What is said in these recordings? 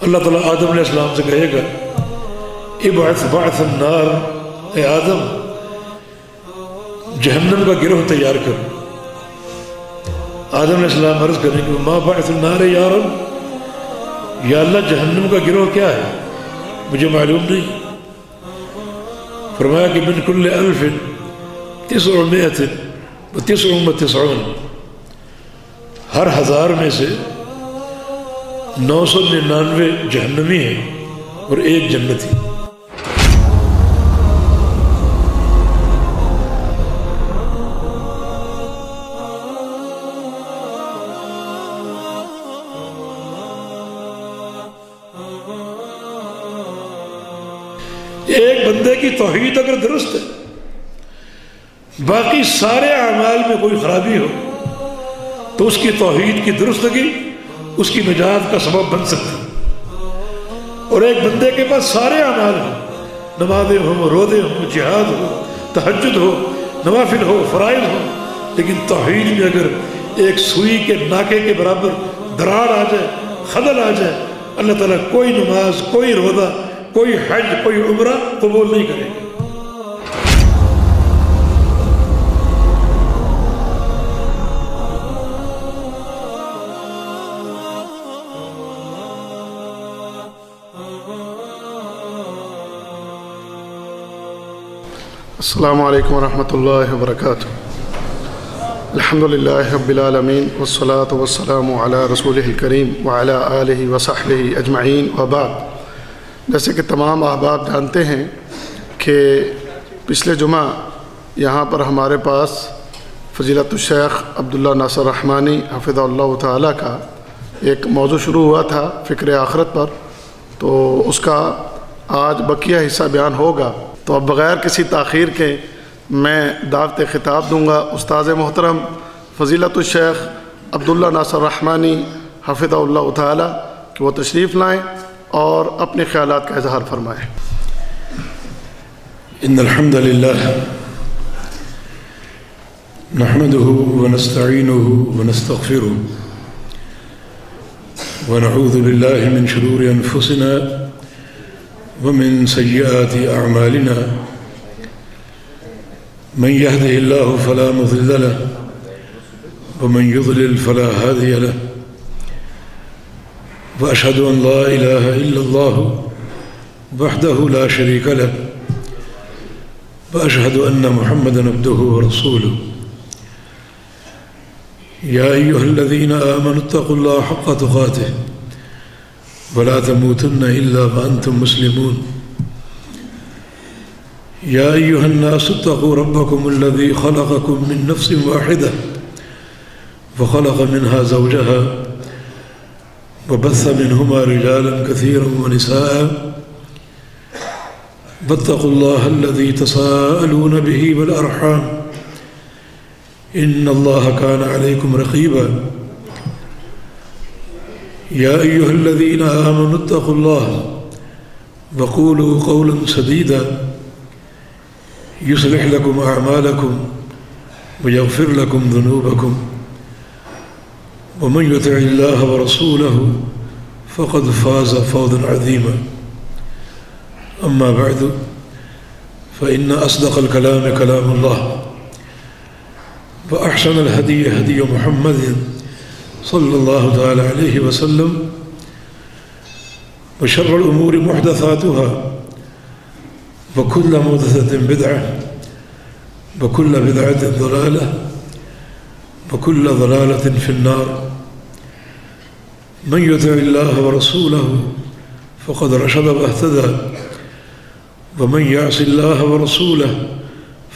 اللہ تعالیٰ آدم علیہ السلام سے کہے گا ابعث بعث النار، اے آدم جہنم کا گروہ تیار کر۔ آدم علیہ السلام عرض کریں کہ ما بعث النار یا رب، یا اللہ جہنم کا گروہ کیا ہے، مجھے معلوم نہیں۔ فرمایا کہ من کل 1999 ہر 1000 میں سے 999 جہنمی ہیں اور 1 جنتی۔ ایک بندے کی توحید اگر درست ہے، باقی سارے اعمال میں کوئی خرابی ہو تو اس کی توحید کی درستگی اس کی نجات کا سبب بن سکتی۔ اور ایک بندے کے پاس سارے اعمال ہوں، نمازیں ہوں، روزے ہوں، جہاد ہو، تہجد ہو، نوافل ہو، فرائض ہو، لیکن توحید میں اگر ایک سوئی کے ناکے کے برابر دراڑ آ جائے، خلل آ جائے، اللہ تعالیٰ کوئی نماز، کوئی روزہ، کوئی حج، کوئی عمرہ قبول نہیں کرے گا۔ السلام علیکم ورحمۃ اللہ وبرکاتہ۔ الحمدللہ رب العالمین والصلاة والسلام علی رسولہ الکریم وعلی آلہ وصحبہ اجمعین وبعد۔ جیسے کہ تمام احباب جانتے ہیں کہ پچھلے جمعہ یہاں پر ہمارے پاس فضیلت الشیخ عبداللہ ناصر رحمانی حفظہ اللہ تعالیٰ کا ایک موضوع شروع ہوا تھا فکر آخرت پر، تو اس کا آج بقیہ حصہ بیان ہوگا۔ تو اب بغیر کسی تاخیر کے میں دعوت خطاب دوں گا استاد محترم فضیلت الشیخ عبداللہ ناصر رحمانی حفظہ اللہ تعالیٰ کہ وہ تشریف لائیں اور اپنے خیالات کا اظہار فرمائیں۔ ان الحمد للہ نحمده ونستعینه ونستغفره ونعوذ باللہ من شرور انفسنا ومن سیئات اعمالنا من يهده الله فلا مضل له ومن يضلل فلا هادي له وأشهد أن لا إله إلا الله وحده لا شريك له وأشهد أن محمدًا عبده ورسوله يا أيها الذين آمنوا اتقوا الله حق تقاته ولا تموتن إلا وأنتم مسلمون يا أيها الناس اتقوا ربكم الذي خلقكم من نفس واحدة وخلق منها زوجها وبث منهما رجالا كثيرا ونساء واتقوا الله الذي تساءلون به والأرحام إن الله كان عليكم رقيبا يا أيها الذين آمنوا اتقوا الله وقولوا قولا سديدا يصلح لكم أعمالكم ويغفر لكم ذنوبكم ومن يطع الله ورسوله فقد فاز فوزا عظيما أما بعد فإن أصدق الكلام كلام الله وأحسن الهدي هدي محمد صلى الله تعالى عليه وسلم وشر الأمور محدثاتها وكل محدثة بدعة وكل بدعة ضلالة وكل ضلالة في النار من يطع الله ورسوله فقد رشد واهتدى ومن يعص الله ورسوله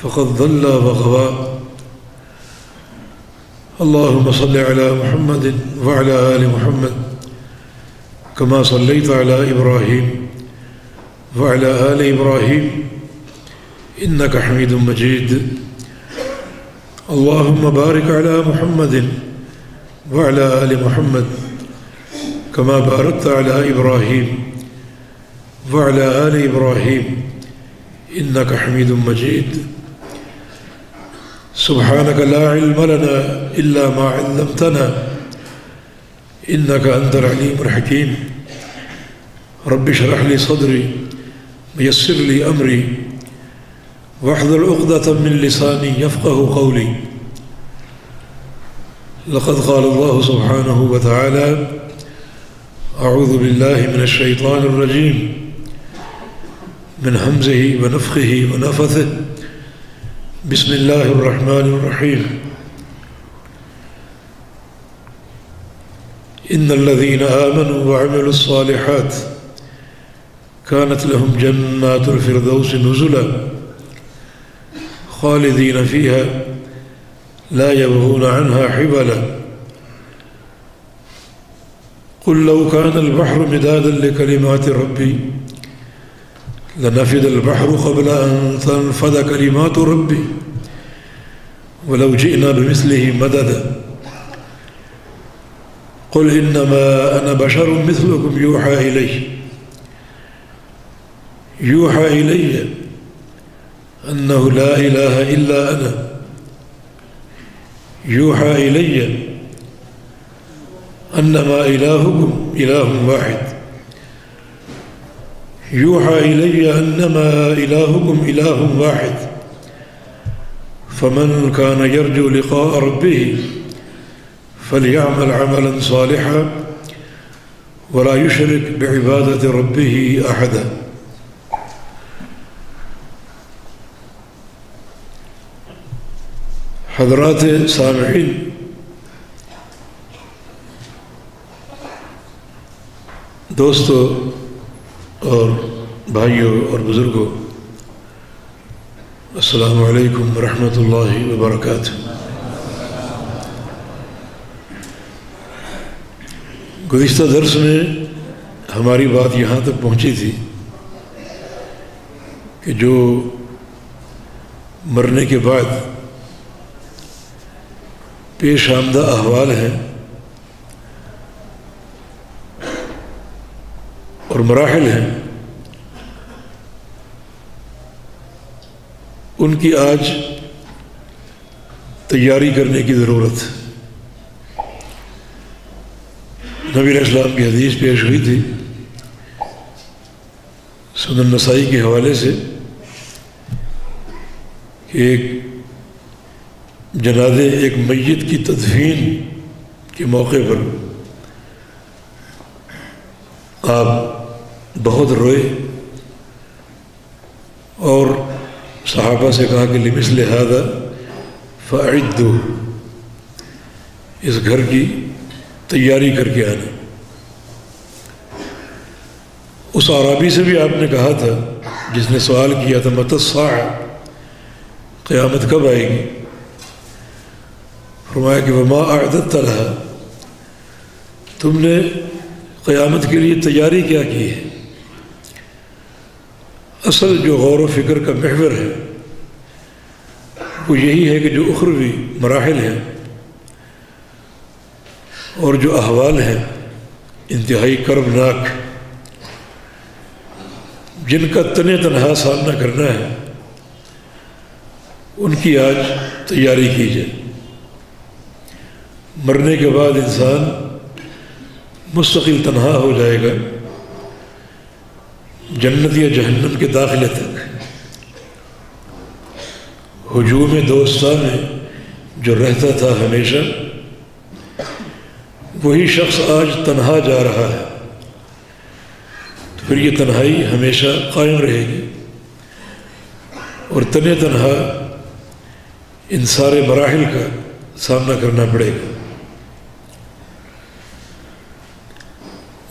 فقد ضل وغوى اللهم صل على محمد وعلى آل محمد كما صليت على إبراهيم وعلى آل إبراهيم إنك حميد مجيد اللهم بارك على محمد وعلى آل محمد كما باركت على إبراهيم وعلى آل إبراهيم إنك حميد مجيد سبحانك لا علم لنا إلا ما علمتنا إنك أنت العليم الحكيم رب اشرح لي صدري ويسر لي أمري واحلل عقدة من لساني يفقه قولي لقد قال الله سبحانه وتعالى أعوذ بالله من الشيطان الرجيم من همزه ونفخه ونفثه بسم الله الرحمن الرحيم إن الذين آمنوا وعملوا الصالحات كانت لهم جنات الفردوس نزلا خالدين فيها لا يبغون عنها حبلا قل لو كان البحر مدادا لكلمات ربي لنفد البحر قبل أن تنفد كلمات ربي ولو جئنا بمثله مددا قل إنما أنا بشر مثلكم يوحى إلي أنه لا إله إلا أنا يوحى إلي أنما إلهكم إله واحد يوحى إلي أنما إلهكم إله واحد فمن كان يرجو لقاء ربه فليعمل عملا صالحا ولا يشرك بعبادة ربه أحدا. حضرات سامعین، دوستو اور بھائیوں اور بزرگوں، السلام علیکم ورحمۃ اللہ وبرکاتہ۔ گزشتہ درس میں ہماری بات یہاں تک پہنچی تھی کہ جو مرنے کے بعد پیش آمدہ احوال ہیں اور مراحل ہیں، ان کی آج تیاری کرنے کی ضرورت ہے۔ نبی علیہ السلام کی حدیث پیش ہوئی تھی سنن نسائی کے حوالے سے کہ ایک جنازے، ایک میت کی تدفین کے موقع پر آپ بہت روئے اور صحابہ سے کہا کہ لمثل ھذا فاعدوا، اس گھر کی تیاری کر کے آنا۔ اس اعرابی سے بھی آپ نے کہا تھا جس نے سوال کیا تھا متی الساعہ، قیامت کب آئے گی؟ فرمایا کہ وما اعددت لها، تم نے قیامت کے لیے تیاری کیا کی ہے؟ اصل جو غور و فکر کا محور ہے وہ یہی ہے کہ جو اخروی مراحل ہیں اور جو احوال ہیں انتہائی کربناک، جن کا تنے تنہا سامنا کرنا ہے، ان کی آج تیاری کی جائے۔ مرنے کے بعد انسان مستقل تنہا ہو جائے گا جنت یا جہنم کے داخلے تک۔ ہجوم دوستہ میں جو رہتا تھا ہمیشہ، وہی شخص آج تنہا جا رہا ہے، تو پھر یہ تنہائی ہمیشہ قائم رہے گی اور تنے تنہا ان سارے مراحل کا سامنا کرنا پڑے گا۔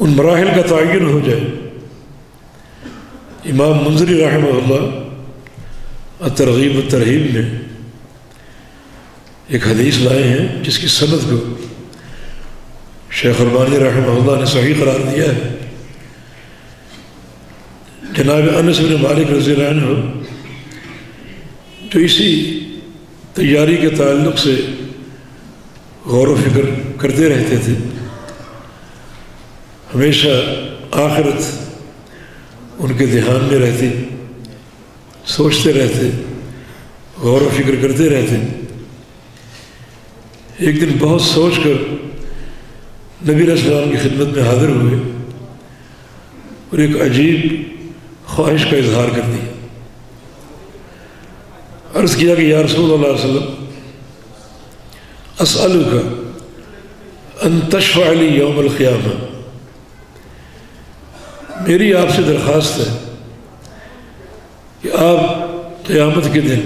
ان مراحل کا تعین ہو جائے۔ امام منذری رحمہ اللہ الترغیب والترہیب میں ایک حدیث لائے ہیں جس کی سند کو شیخ البانی رحمہ اللہ نے صحیح قرار دیا ہے۔ جناب انس بن مالک رضی اللہ عنہ جو اسی تیاری کے تعلق سے غور و فکر کرتے رہتے تھے، ہمیشہ آخرت ان کے ذہن میں رہتی، سوچتے رہتے، غور و فکر کرتے رہتے۔ ایک دن بہت سوچ کر نبی علیہ السلام کی خدمت میں حاضر ہوئے اور ایک عجیب خواہش کا اظہار کر دیا. عرض کیا کہ یا رسول اللہ صلی اللہ علیہ وسلم اسألک ان تشفع لی یوم القیامہ، میری آپ سے درخواست ہے کہ آپ قیامت کے دن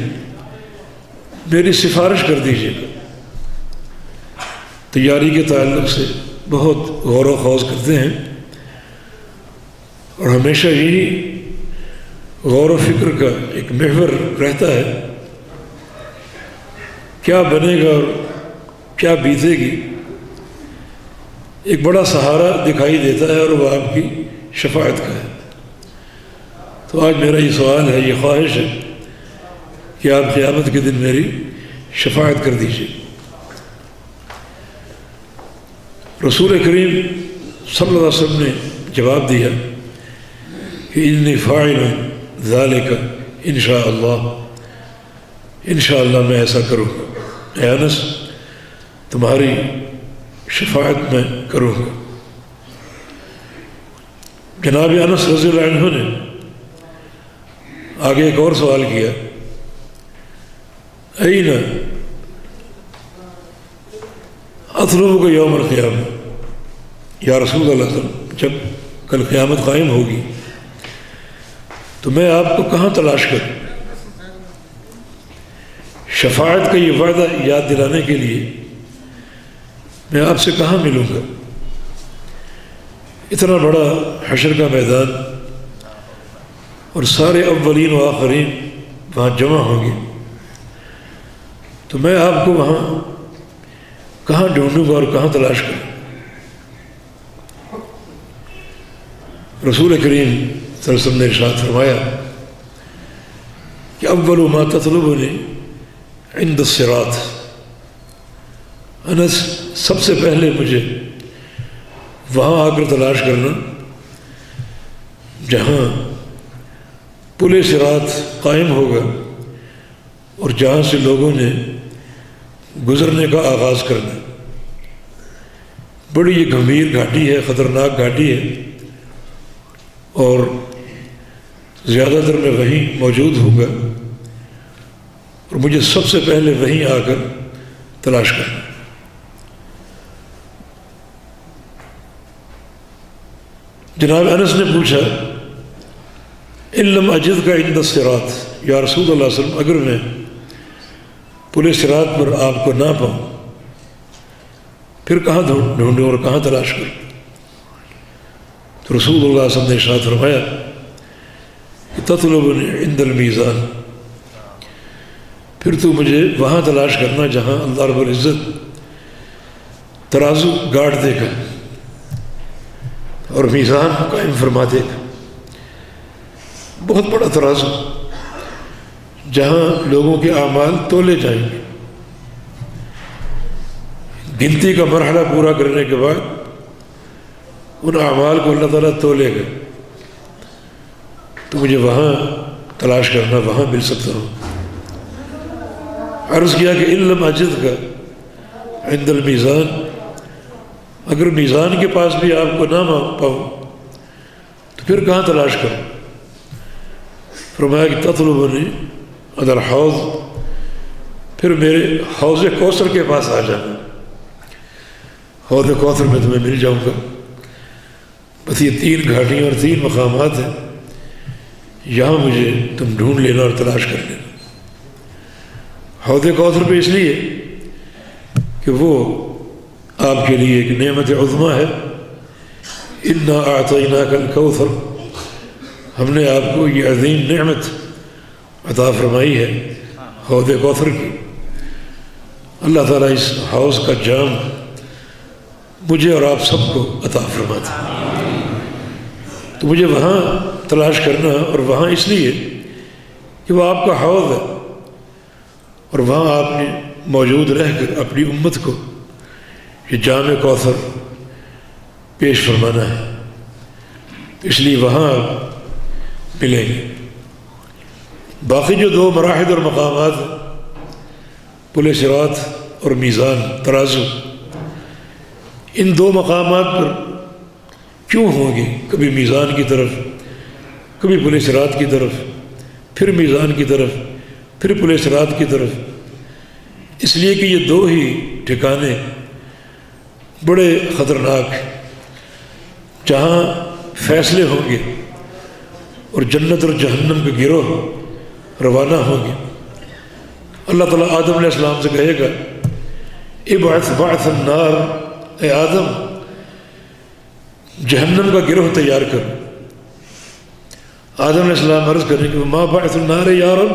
میری سفارش کر دیجیے گا. تیاری کے تعلق سے بہت غور و خوض کرتے ہیں اور ہمیشہ یہی غور و فکر کا ایک محور رہتا ہے، کیا بنے گا اور کیا بیتے گی. ایک بڑا سہارا دکھائی دیتا ہے اور وہ آپ کی شفاعت کا ہے. تو آج میرا یہ سوال ہے، یہ خواہش ہے کہ آپ قیامت کے دن میری شفاعت کر دیجیے. رسول کریم صلی اللہ علیہ وسلم نے جواب دیا کہ انی فاعل ذالک انشاء اللہ، انشاءاللہ میں ایسا کروں گا. اے انس، تمہاری شفاعت میں کروں گا. جناب انس رضی اللہ عنہ نے آگے ایک اور سوال کیا، این اطلبک یوم القیامہ، یا رسول اللہ صلی اللہ علیہ وسلم جب کل قیامت قائم ہوگی تو میں آپ کو کہاں تلاش کروں؟ شفاعت کا یہ وعدہ یاد دلانے کے لیے میں آپ سے کہاں ملوں گا؟ اتنا بڑا حشر کا میدان اور سارے اولین و آخرین وہاں جمع ہوں گے، تو میں آپ کو وہاں کہاں ڈھونڈوں گا اور کہاں تلاش کروں؟ رسول کریم صلی اللہ علیہ وسلم نے ارشاد فرمایا کہ اول ما تطلبنی عند الصراط، انس سب سے پہلے مجھے وہاں آ کر تلاش کرنا جہاں پل صراط قائم ہوگا اور جہاں سے لوگوں نے گزرنے کا آغاز کرنا. بڑی یہ گھمیر گھاٹی ہے، خطرناک گھاٹی ہے، اور زیادہ تر میں وہیں موجود ہوں گا اور مجھے سب سے پہلے وہیں آ کر تلاش کرنا. جناب انس نے پوچھا ان لم اجدک عند الصراط، یا رسول اللہ صلی اللہ علیہ وسلم اگر میں پل صراط پر آپ کو نہ پاؤں پھر کہاں ڈھونڈوں اور کہاں تلاش کروں؟ تو رسول اللہ صلی اللہ علیہ وسلم نے ارشاد فرمایا کہ تطلبنی عند المیزان، پھر تو مجھے وہاں تلاش کرنا جہاں اللہ رب العزت ترازو گاڑ دے گا اور میزان قائم فرما دے گا. بہت بڑا ترازو جہاں لوگوں کے اعمال تولے جائیں گے. گنتی کا مرحلہ پورا کرنے کے بعد ان اعمال کو اللہ تعالیٰ تولے گا، تو مجھے وہاں تلاش کرنا، وہاں مل سکتا ہوں. عرض کیا کہ ان لم اجدک عند المیزان، اگر میزان کے پاس بھی آپ کو نہ پاؤں تو پھر کہاں تلاش کروں؟ فرمایا کہ تطلبنی عند الحوض، پھر میرے حوض کوثر کے پاس آ جانا. حوض کوثر میں تمہیں مل جاؤں گا. بس یہ 3 گھاٹیاں اور 3 مقامات ہیں، یہاں مجھے تم ڈھونڈ لینا اور تلاش کر لینا. حوض کوثر پہ اس لیے کہ وہ آپ کے لیے ایک نعمت عظمیٰ ہے. انا اعطیناک الکوثر، ہم نے آپ کو یہ عظیم نعمت عطا فرمائی ہے حوض کوثر کی. اللہ تعالیٰ اس حوض کا جام مجھے اور آپ سب کو عطا فرماتا. تو مجھے وہاں تلاش کرنا، اور وہاں اس لیے کہ وہ آپ کا حوض ہے اور وہاں آپ نے موجود رہ کر اپنی امت کو یہ جام کوثر پیش فرمانا ہے، اس لیے وہاں آپ ملیں گے. باقی جو 2 مراحل اور مقامات پل صراط اور میزان ترازو، ان 2 مقامات پر کیوں ہوں گی، کبھی میزان کی طرف، کبھی پل صراط کی طرف، پھر میزان کی طرف، پھر پل صراط کی طرف، اس لیے کہ یہ دو ہی ٹھکانے بڑے خطرناک ہیں جہاں فیصلے ہوں گے اور جنت اور جہنم کے گروہ روانہ ہوں گے۔ اللہ تعالیٰ آدم علیہ السلام سے کہے گا ابعث بعث النار، اے آدم جہنم کا گروہ تیار کر۔ آدم علیہ السلام عرض کریں کہ ما بعث النار یا رب،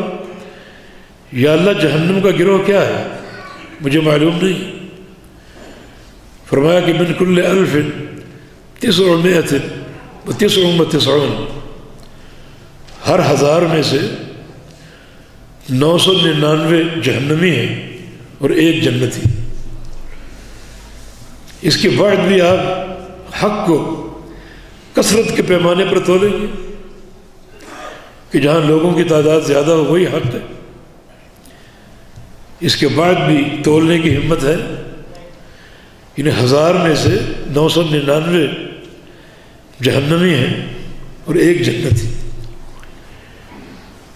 یا اللہ جہنم کا گروہ کیا ہے، مجھے معلوم نہیں۔ فرمایا کہ من کل 1999 ہر 1000 میں سے 999 جہنمی ہیں اور 1 جنتی۔ اس کے بعد بھی آپ حق کو کثرت کے پیمانے پر تولیں گے کہ جہاں لوگوں کی تعداد زیادہ ہو وہی حق ہے۔ اس کے بعد بھی تولنے کی ہمت ہے، انہیں 1000 میں سے 999 جہنمی ہیں اور 1 جنتی۔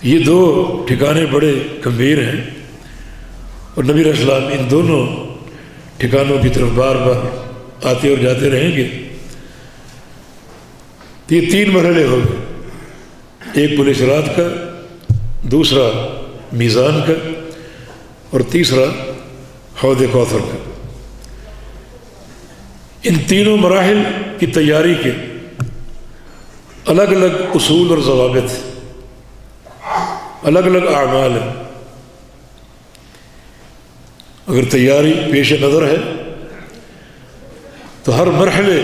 یہ دو ٹھکانے بڑے گمبھیر ہیں اور نبی علیہ السلام ان دونوں ٹھکانوں کی طرف بار بار آتے اور جاتے رہیں گے۔ یہ 3 مرحلے ہو گئے، ایک پل صراط کا، دوسرا میزان کا، اور تیسرا حوض کوثر کا۔ ان تینوں مراحل کی تیاری کے الگ الگ اصول اور ضوابط، الگ الگ اعمال ہیں۔ اگر تیاری پیش نظر ہے تو ہر مرحلے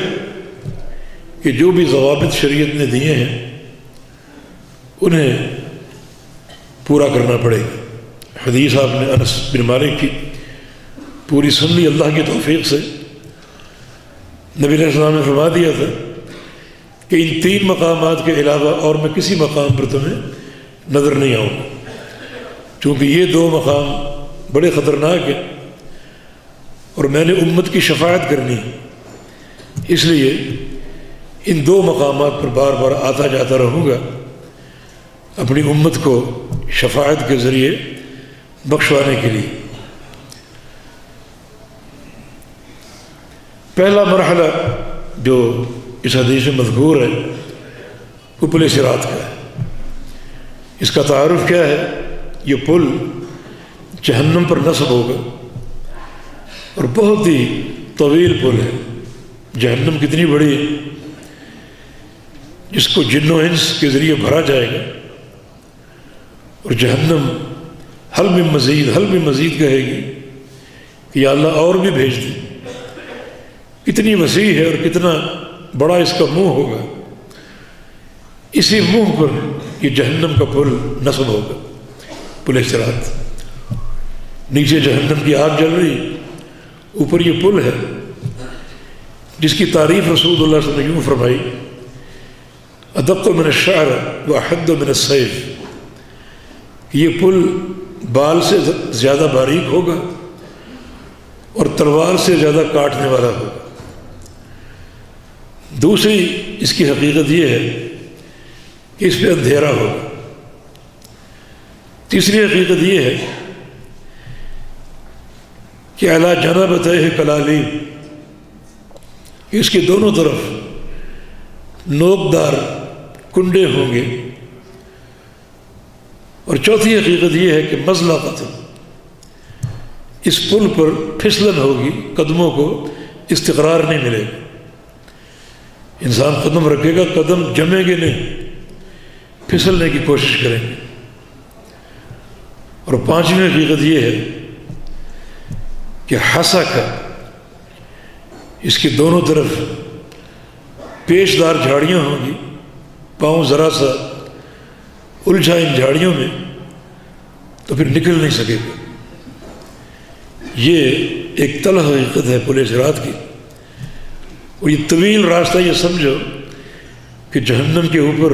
کے جو بھی ضوابط شریعت نے دیے ہیں انہیں پورا کرنا پڑے گا۔ حدیث آپ نے انس بن مالک کی پوری سن لی اللہ کی توفیق سے۔ نبی علیہ السلام نے فرما دیا تھا کہ ان 3 مقامات کے علاوہ اور میں کسی مقام پر تمہیں نظر نہیں آؤں گا، چونکہ یہ 2 مقام بڑے خطرناک ہیں اور میں نے امت کی شفاعت کرنی ہے، اس لیے ان 2 مقامات پر بار بار آتا جاتا رہوں گا اپنی امت کو شفاعت کے ذریعے بخشوانے کے لیے۔ پہلا مرحلہ جو اس حدیث میں مذکور ہے وہ پل صراط کا ہے۔ اس کا تعارف کیا ہے؟ یہ پل جہنم پر نصب ہوگا اور بہت ہی طویل پل ہے۔ جہنم کتنی بڑی ہے، جس کو جن و انس کے ذریعے بھرا جائے گا، اور جہنم حل میں مزید کہے گی کہ یا اللہ اور بھی بھیج دیں۔ کتنی وسیع ہے اور کتنا بڑا اس کا منہ ہوگا، اسی منہ پر یہ جہنم کا پل نصب ہوگا، پل صراط۔ نیچے جہنم کی آگ جل رہی، اوپر یہ پل ہے جس کی تعریف رسول اللہ صلی اللہ علیہ وسلم نے یوں فرمائی ادق من الشعر واحد من السیف، یہ پل بال سے زیادہ باریک ہوگا اور تلوار سے زیادہ کاٹنے والا ہوگا۔ دوسری اس کی حقیقت یہ ہے کہ اس پہ اندھیرا ہوگا۔ تیسری حقیقت یہ ہے کہ اعلیٰ جانبتہ کلالیب، کہ اس کے دونوں طرف نوکدار کنڈے ہوں گے۔ اور چوتھی حقیقت یہ ہے کہ مزلقۃ، اس پل پر پھسلن ہوگی، قدموں کو استقرار نہیں ملے گا۔ انسان قدم رکھے گا، قدم جمیں گے نہیں، پھسلنے کی کوشش کریں گے۔ اور 5ویں حقیقت یہ ہے کہ حسک، اس کے دونوں طرف پیشدار جھاڑیاں ہوں گی، پاؤں ذرا سا الجھا ان جھاڑیوں میں تو پھر نکل نہیں سکے گا۔ یہ ایک تلخ حقیقت ہے پل صراط کی۔ اور یہ طویل راستہ، یہ سمجھو کہ جہنم کے اوپر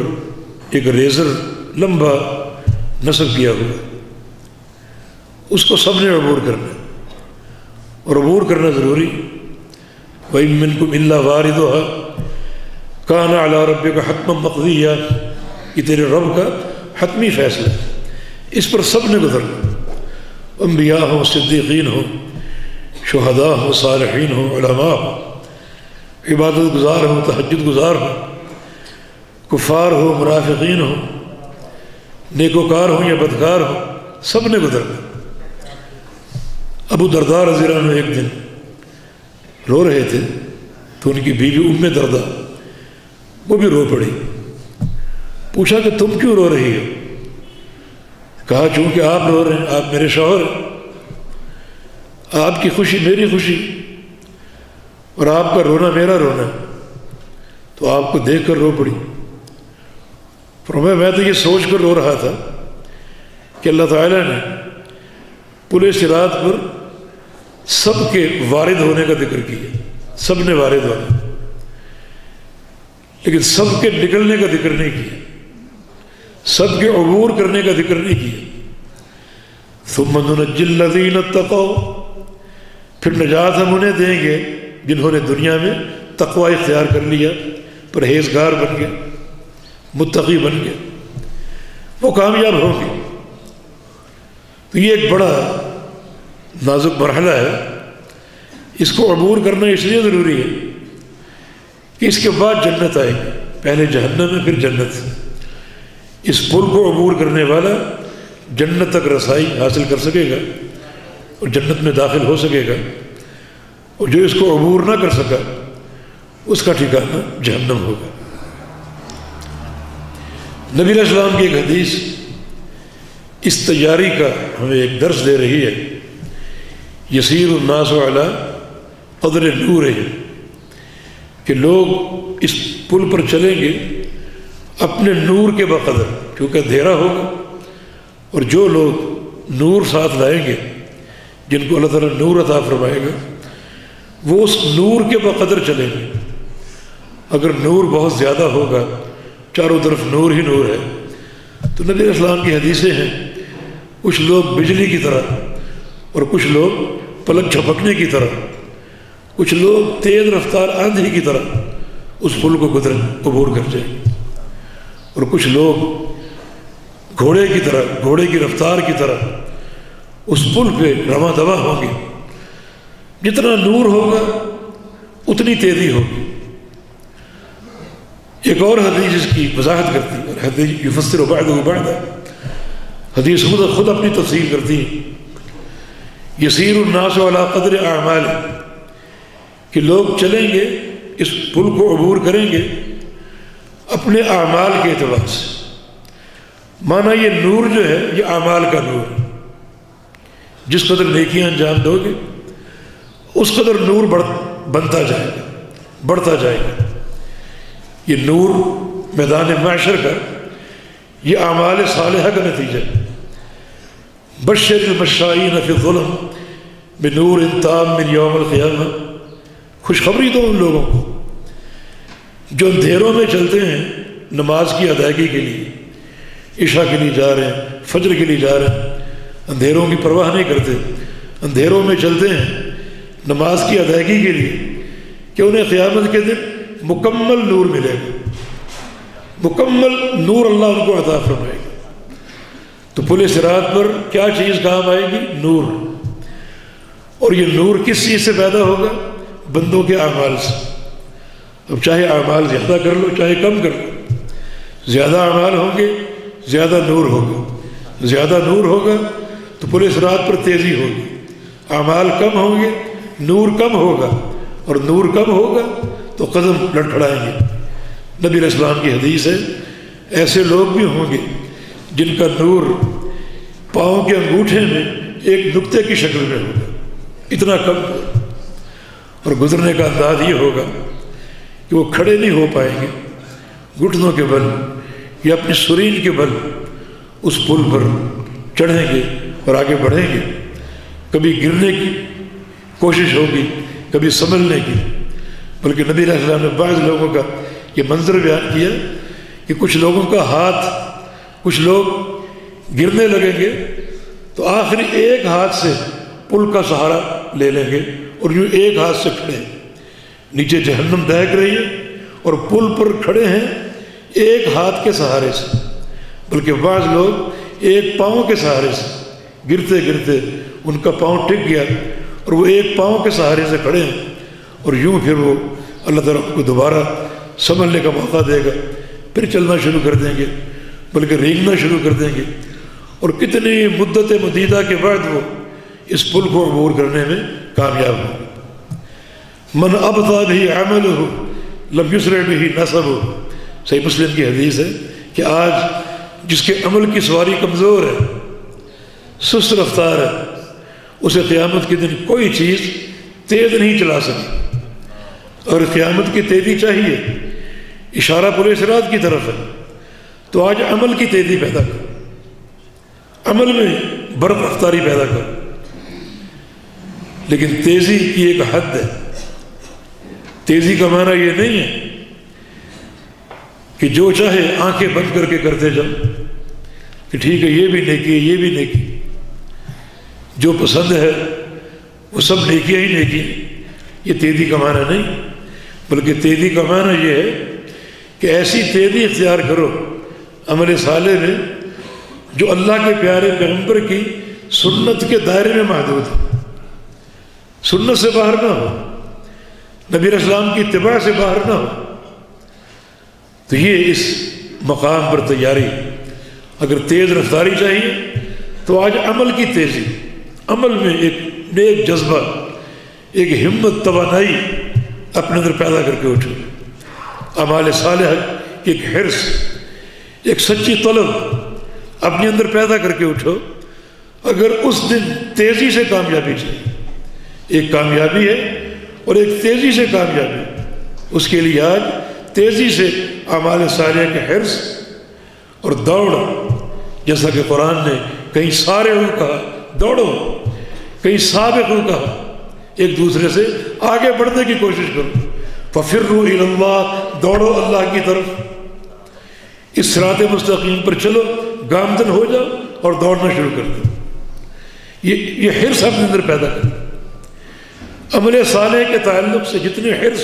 ایک ریزر لمبا نصب کیا ہوا، اس کو سب نے عبور کرنا، اور عبور کرنا ضروری۔ وَإِن مِّنكُمْ إِلَّا وَارِدُهَا، کان علی ربک حتما مقضیہ، یہ تیرے رب کا حتمی فیصلہ ہے، اس پر سب نے گزرنا، انبیاء ہوں، صدیقین ہوں، شہداء ہوں، صالحین ہوں، علماء ہوں، عبادت گزار ہوں، تہجد گزار ہوں، کفار ہوں، منافقین ہوں، نیکوکار ہوں یا بدکار ہوں، سب نے گزرنا۔ ابو درداء رضی اللہ عنہ ایک دن رو رہے تھے تو ان کی بیوی ام درداء وہ بھی رو پڑی، پوچھا کہ تم کیوں رو رہی ہو؟ کہا چونکہ آپ رو رہے ہیں، آپ میرے شوہر ہیں، آپ کی خوشی میری خوشی اور آپ کا رونا میرا رونا، تو آپ کو دیکھ کر رو پڑی۔ فرمایا میں تو یہ سوچ کر رو رہا تھا کہ اللہ تعالیٰ نے پل صراط پر سب کے وارد ہونے کا ذکر کیا، سب نے وارد ہونا، لیکن سب کے نکلنے کا ذکر نہیں کیا، سب کے عبور کرنے کا ذکر نہیں کیا۔ ثم ننجی الذین اتقوا، پھر نجات ہم انہیں دیں گے جنہوں نے دنیا میں تقوی اختیار کر لیا، پرہیزگار بن گئے، متقی بن گئے، وہ کامیاب ہوں گے۔ تو یہ ایک بڑا نازک مرحلہ ہے، اس کو عبور کرنا اس لیے ضروری ہے کہ اس کے بعد جنت آئے گی، پہلے جہنم ہے پھر جنت۔ اس پل کو عبور کرنے والا جنت تک رسائی حاصل کر سکے گا اور جنت میں داخل ہو سکے گا، اور جو اس کو عبور نہ کر سکا اس کا ٹھکانہ جہنم ہوگا۔ نبی علیہ السلام کی ایک حدیث اس تیاری کا ہمیں ایک درس دے رہی ہے، یسیر الناس علی قدر نورہم، کہ لوگ اس پل پر چلیں گے اپنے نور کے بقدر، کیونکہ اندھیرا ہوگا، اور جو لوگ نور ساتھ لائیں گے، جن کو اللہ تعالیٰ نور عطا فرمائے گا، وہ اس نور کے بقدر چلیں گے۔ اگر نور بہت زیادہ ہوگا، چاروں طرف نور ہی نور ہے، تو نبی علیہ السلام کی حدیثیں ہیں، کچھ لوگ بجلی کی طرح اور کچھ لوگ پلک جھپکنے کی طرح، کچھ لوگ تیز رفتار آندھی کی طرح اس پل کو عبور کر جائیں گے، اور کچھ لوگ گھوڑے کی طرح، گھوڑے کی رفتار کی طرح اس پل پہ رواں دواں ہوں گے۔ جتنا نور ہوگا اتنی تیزی ہوگی۔ ایک اور حدیث اس کی وضاحت کرتی ہے، اور حدیث یفسر بعضہ بعضا، حدیث خود اپنی تفسیر کرتی ہے۔ یسیر الناس علی قدر اعمال، کہ لوگ چلیں گے، اس پل کو عبور کریں گے اپنے اعمال کے اعتبار سے۔ مانا یہ نور جو ہے یہ اعمال کا نور ہے، جس قدر نیکیاں انجام دو گے اس قدر نور بنتا جائے گا، بڑھتا جائے گا۔ یہ نور میدان معاشر کا، یہ اعمال صالحہ کا نتیجہ ہے۔ بشر المشائین فی الظلم بنور تام من یوم القیامہ، خوشخبری دو ان لوگوں کو جو اندھیروں میں چلتے ہیں نماز کی ادائیگی کے لیے، عشاء کے لیے جا رہے ہیں، فجر کے لیے جا رہے ہیں، اندھیروں کی پرواہ نہیں کرتے، اندھیروں میں چلتے ہیں نماز کی ادائیگی کے لیے، کہ انہیں قیامت کے دن مکمل نور ملے گا، مکمل نور اللہ ان کو عطا فرمائے گا۔ تو پل صراط پر کیا چیز کام آئے گی؟ نور۔ اور یہ نور کس چیز سے پیدا ہوگا؟ بندوں کے اعمال سے۔ اب چاہے اعمال زیادہ کر لو چاہے کم کر لو، زیادہ اعمال ہوں گے زیادہ نور ہوگا، زیادہ نور ہوگا تو پل صراط پر تیزی ہوگی، اعمال کم ہوں گے نور کم ہوگا، اور نور کم ہوگا تو قدم لڑکھڑائیں گے۔ نبی علیہ السلام کی حدیث ہے، ایسے لوگ بھی ہوں گے جن کا نور پاؤں کے انگوٹھے میں ایک نقطے کی شکل میں ہوگا، اتنا کم ہوگا، اور گزرنے کا انداز یہ ہوگا کہ وہ کھڑے نہیں ہو پائیں گے، گھٹنوں کے بل یا اپنی سرین کے بل اس پل پر چڑھیں گے اور آگے بڑھیں گے۔ کبھی گرنے کی کوشش ہوگی، کبھی سنبھلنے کی، بلکہ نبی علیہ السلام نے بعض لوگوں کا یہ منظر بیان کیا کہ کچھ لوگوں کا ہاتھ، کچھ لوگ گرنے لگیں گے تو آخری ایک ہاتھ سے پل کا سہارا لے لیں گے اور یوں ایک ہاتھ سے کھڑے، نیچے جہنم دہک رہی ہے اور پل پر کھڑے ہیں ایک ہاتھ کے سہارے سے، بلکہ بعض لوگ ایک پاؤں کے سہارے سے گرتے گرتے ان کا پاؤں ٹک گیا اور وہ ایک پاؤں کے سہارے سے کھڑے ہیں، اور یوں پھر وہ اللہ تعالیٰ کو دوبارہ سنبھلنے کا موقع دے گا، پھر چلنا شروع کر دیں گے، بلکہ رینگنا شروع کر دیں گے، اور کتنی مدت مدیدہ کے بعد وہ اس پل کو عبور کرنے میں کامیاب ہوں۔ من ابطا بھی عملہ لم یسرع بھی نسبہ، صحیح مسلم کی حدیث ہے کہ آج جس کے عمل کی سواری کمزور ہے، سست رفتار ہے، اسے قیامت کے دن کوئی چیز تیز نہیں چلا سکتی، اور قیامت کی تیزی چاہیے، اشارہ پل صراط کی طرف ہے، تو آج عمل کی تیزی پیدا کر، عمل میں برق رفتاری پیدا کر، لیکن تیزی کی ایک حد ہے۔ تیزی کا معنی یہ نہیں ہے کہ جو چاہے آنکھیں بند کر کے کرتے جاؤ کہ ٹھیک ہے یہ بھی نیکی ہے یہ بھی نیکی، جو پسند ہے وہ سب نیکیاں ہی نیکی ہیں، یہ تیزی کا معنی نہیں، بلکہ تیزی کا معنی یہ ہے کہ ایسی تیزی اختیار کرو عمل صالح میں جو اللہ کے پیارے پیغمبر کی سنت کے دائرے میں محدود ہے، سنت سے باہر نہ ہو، نبی علیہ السلام کی اتباع سے باہر نہ ہو۔ تو یہ اس مقام پر تیاری، اگر تیز رفتاری چاہیے تو آج عمل کی تیزی، عمل میں ایک نیک جذبہ، ایک ہمت، توانائی اپنے اندر پیدا کر کے اٹھو، اعمال صالحہ کی ایک حرص، ایک سچی طلب اپنے اندر پیدا کر کے اٹھو۔ اگر اس دن تیزی سے کامیابی چاہیے، ایک کامیابی ہے اور ایک تیزی سے کامیابی، اس کے لیے آج تیزی سے اعمال صالحہ کے حرص اور دوڑ، جیسا کہ قرآن نے کہیں سارعوا کہا دوڑو، کہیں سابقوا کہا ایک دوسرے سے آگے بڑھنے کی کوشش کرو، ففروا الی اللہ، دوڑو اللہ کی طرف، اس صراط مستقیم پر چلو، گامزن ہو جاؤ اور دوڑنا شروع کر دو۔ یہ حرص اپنے اندر پیدا کرو۔ عمل صالح کے تعلق سے جتنی حرص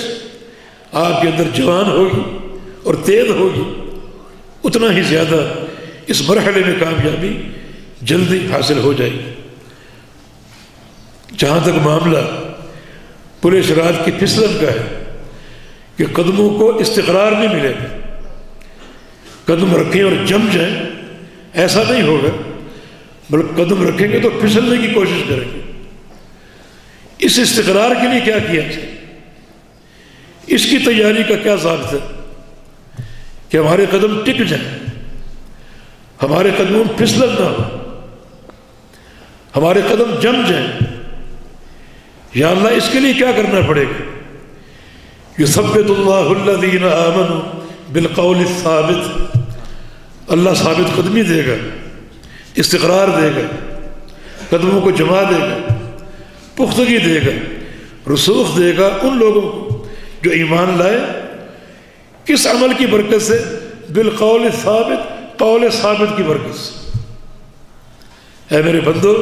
آپ کے اندر جوان ہوگی اور تیز ہوگی، اتنا ہی زیادہ اس مرحلے میں کامیابی جلدی حاصل ہو جائے گی۔ جہاں تک معاملہ پل صراط کی پھسلن کا ہے کہ قدموں کو استقرار نہیں ملے گا، قدم رکھیں اور جم جائیں ایسا نہیں ہوگا، بلکہ قدم رکھیں گے تو پھسلنے کی کوشش کریں گے۔ اس استقرار کے لیے کیا کیا جائے، اس کی تیاری کا کیا ضابطہ ہے کہ ہمارے قدم ٹک جائیں، ہمارے قدموں میں پھسلن نہ ہو، ہمارے قدم جم جائیں۔ یا اللہ اس کے لیے کیا کرنا پڑے گا؟ یثبت اللہ الذین آمنوا بالقول الثابت، اللہ ثابت قدمی دے گا، استقرار دے گا، قدموں کو جما دے گا، پختگی دے گا، رسوخ دے گا ان لوگوں کو جو ایمان لائے، کس عمل کی برکت سے؟ بالقول ثابت، قول ثابت کی برکت سے۔ اے میرے بندو،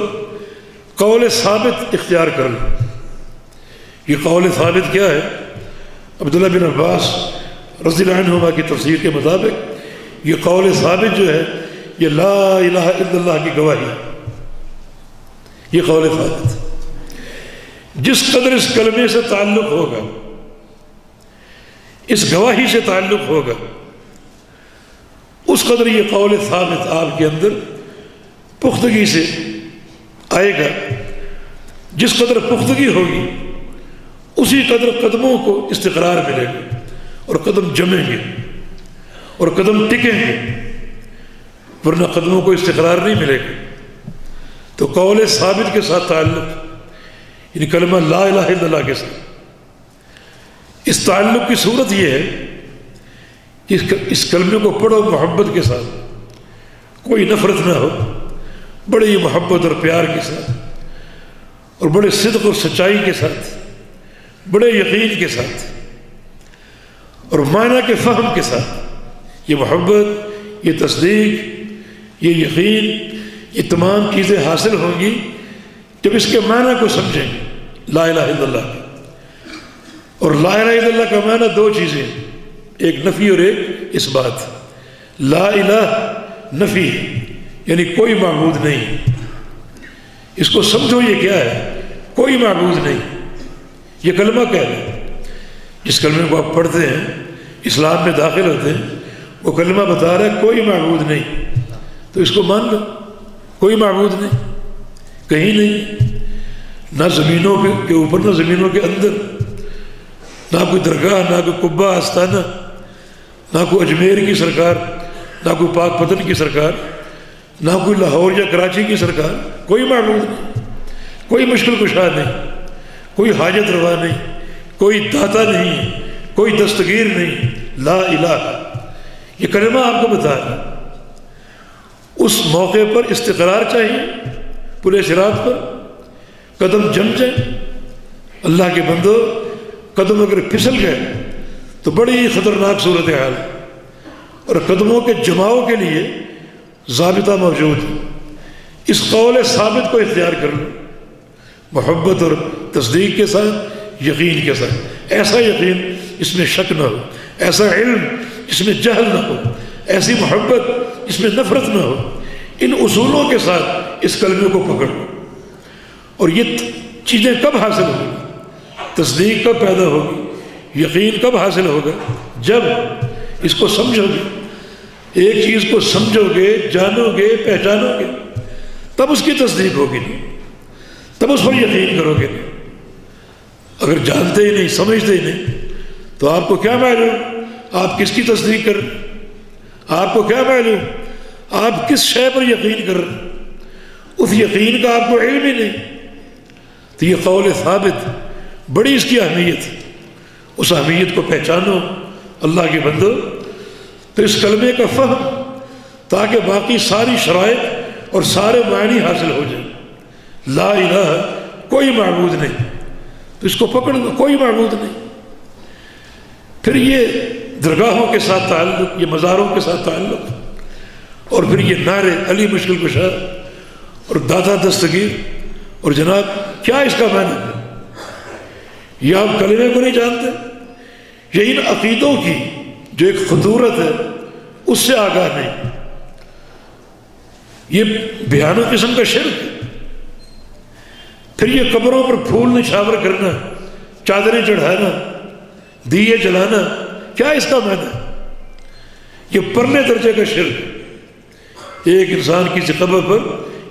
قول ثابت اختیار کر لو۔ یہ قول ثابت کیا ہے؟ عبداللہ بن عباس رضی اللہ عنہما کی تفسیر کے مطابق یہ قول ثابت جو ہے یہ لا الہ الا اللہ کی گواہی ہے۔ یہ قول ثابت جس قدر اس کلمے سے تعلق ہوگا، اس گواہی سے تعلق ہوگا، اس قدر یہ قول ثابت آپ کے اندر پختگی سے آئے گا۔ جس قدر پختگی ہوگی اسی قدر قدموں کو استقرار ملے گا، اور قدم جمیں گے اور قدم ٹکیں گے، ورنہ قدموں کو استقرار نہیں ملے گا۔ تو قول ثابت کے ساتھ تعلق، یعنی کلمہ لا الہ الا اللہ کے ساتھ، اس تعلق کی صورت یہ ہے کہ اس کلمے کو پڑھو محبت کے ساتھ، کوئی نفرت نہ ہو، بڑے ہی محبت اور پیار کے ساتھ، اور بڑے صدق اور سچائی کے ساتھ، بڑے یقین کے ساتھ، اور معنی کے فہم کے ساتھ۔ یہ محبت، یہ تصدیق، یہ یقین، یہ تمام چیزیں حاصل ہوں گی جب اس کے معنی کو سمجھیں لا الہ الا اللہ۔ اور لا الہ الا اللہ کا معنی دو چیزیں ہیں، ایک نفی اور ایک اس بات. لا الہ نفی یعنی کوئی معبود نہیں. اس کو سمجھو یہ کیا ہے؟ کوئی معبود نہیں. یہ کلمہ کیا ہے؟ جس کلمے کو آپ پڑھتے ہیں اسلام میں داخل ہوتے ہیں وہ کلمہ بتا رہا ہے کوئی معبود نہیں. تو اس کو مان لو. کوئی معبود نہیں کہیں نہیں، نہ زمینوں کے اوپر نہ زمینوں کے اندر، نہ کوئی درگاہ، نہ کوئی قبہ آستانہ، نہ کوئی اجمیر کی سرکار، نہ کوئی پاک پتن کی سرکار، نہ کوئی لاہور یا کراچی کی سرکار. کوئی معبود نہیں، کوئی مشکل کشا نہیں، کوئی حاجت روا نہیں، کوئی داتا نہیں، کوئی دستگیر نہیں. لا الہ یہ کلمہ آپ کو بتا رہا ہے. اس موقع پر استقرار چاہیے پورے صراط پر. قدم جم جائیں اللہ کے بندو، قدم اگر پھسل گئے تو بڑی خطرناک صورتحال ہے. اور قدموں کے جماؤ کے لیے ضابطہ موجود ہے. اس قول ثابت کو اختیار کر لو، محبت اور تصدیق کے ساتھ، یقین کے ساتھ. ایسا یقین اس میں شک نہ ہو، ایسا علم جس میں جہل نہ ہو، ایسی محبت جس میں نفرت نہ ہو. ان اصولوں کے ساتھ اس کلمے کو پکڑو. اور یہ چیزیں کب حاصل ہوگی؟ تصدیق کب پیدا ہوگی؟ یقین کب حاصل ہوگا؟ جب اس کو سمجھو گے. ایک چیز کو سمجھو گے، جانو گے، پہچانو گے، تب اس کی تصدیق ہوگی نہیں، تب اس پر یقین کرو گے نہیں. اگر جانتے ہی نہیں، سمجھتے ہی نہیں تو آپ کو کیا معلوم آپ کس کی تصدیق کر رہے؟ آپ کو کیا معلوم آپ کس شے پر یقین کر رہے؟ اس یقین کا آپ کو علم ہی نہیں. تو یہ قول ثابت بڑی اس کی اہمیت ہے. اس اہمیت کو پہچانو اللہ کے بندو. تو اس کلمے کا فہم تاکہ باقی ساری شرائط اور سارے معنی حاصل ہو جائیں. لا الہ کوئی معبود نہیں. تو اس کو پکڑ لو، کوئی معبود نہیں. پھر یہ درگاہوں کے ساتھ تعلق، یہ مزاروں کے ساتھ تعلق، اور پھر یہ نعرے علی مشکل کشا اور داتا دستگیر. اور جناب کیا اس کا معنی ہے؟ یہ آپ کلمے کو نہیں جانتے؟ یہ ان عقیدوں کی جو ایک خطورت ہے اس سے آگاہ نہیں. یہ بھیانک قسم کا شرک ہے. پھر یہ قبروں پر پھول نچھاور کرنا، چادریں چڑھانا، دیے جلانا، کیا اس کا معنی ہے؟ یہ پرلے درجے کا شرک. ایک انسان کسی قبر پر،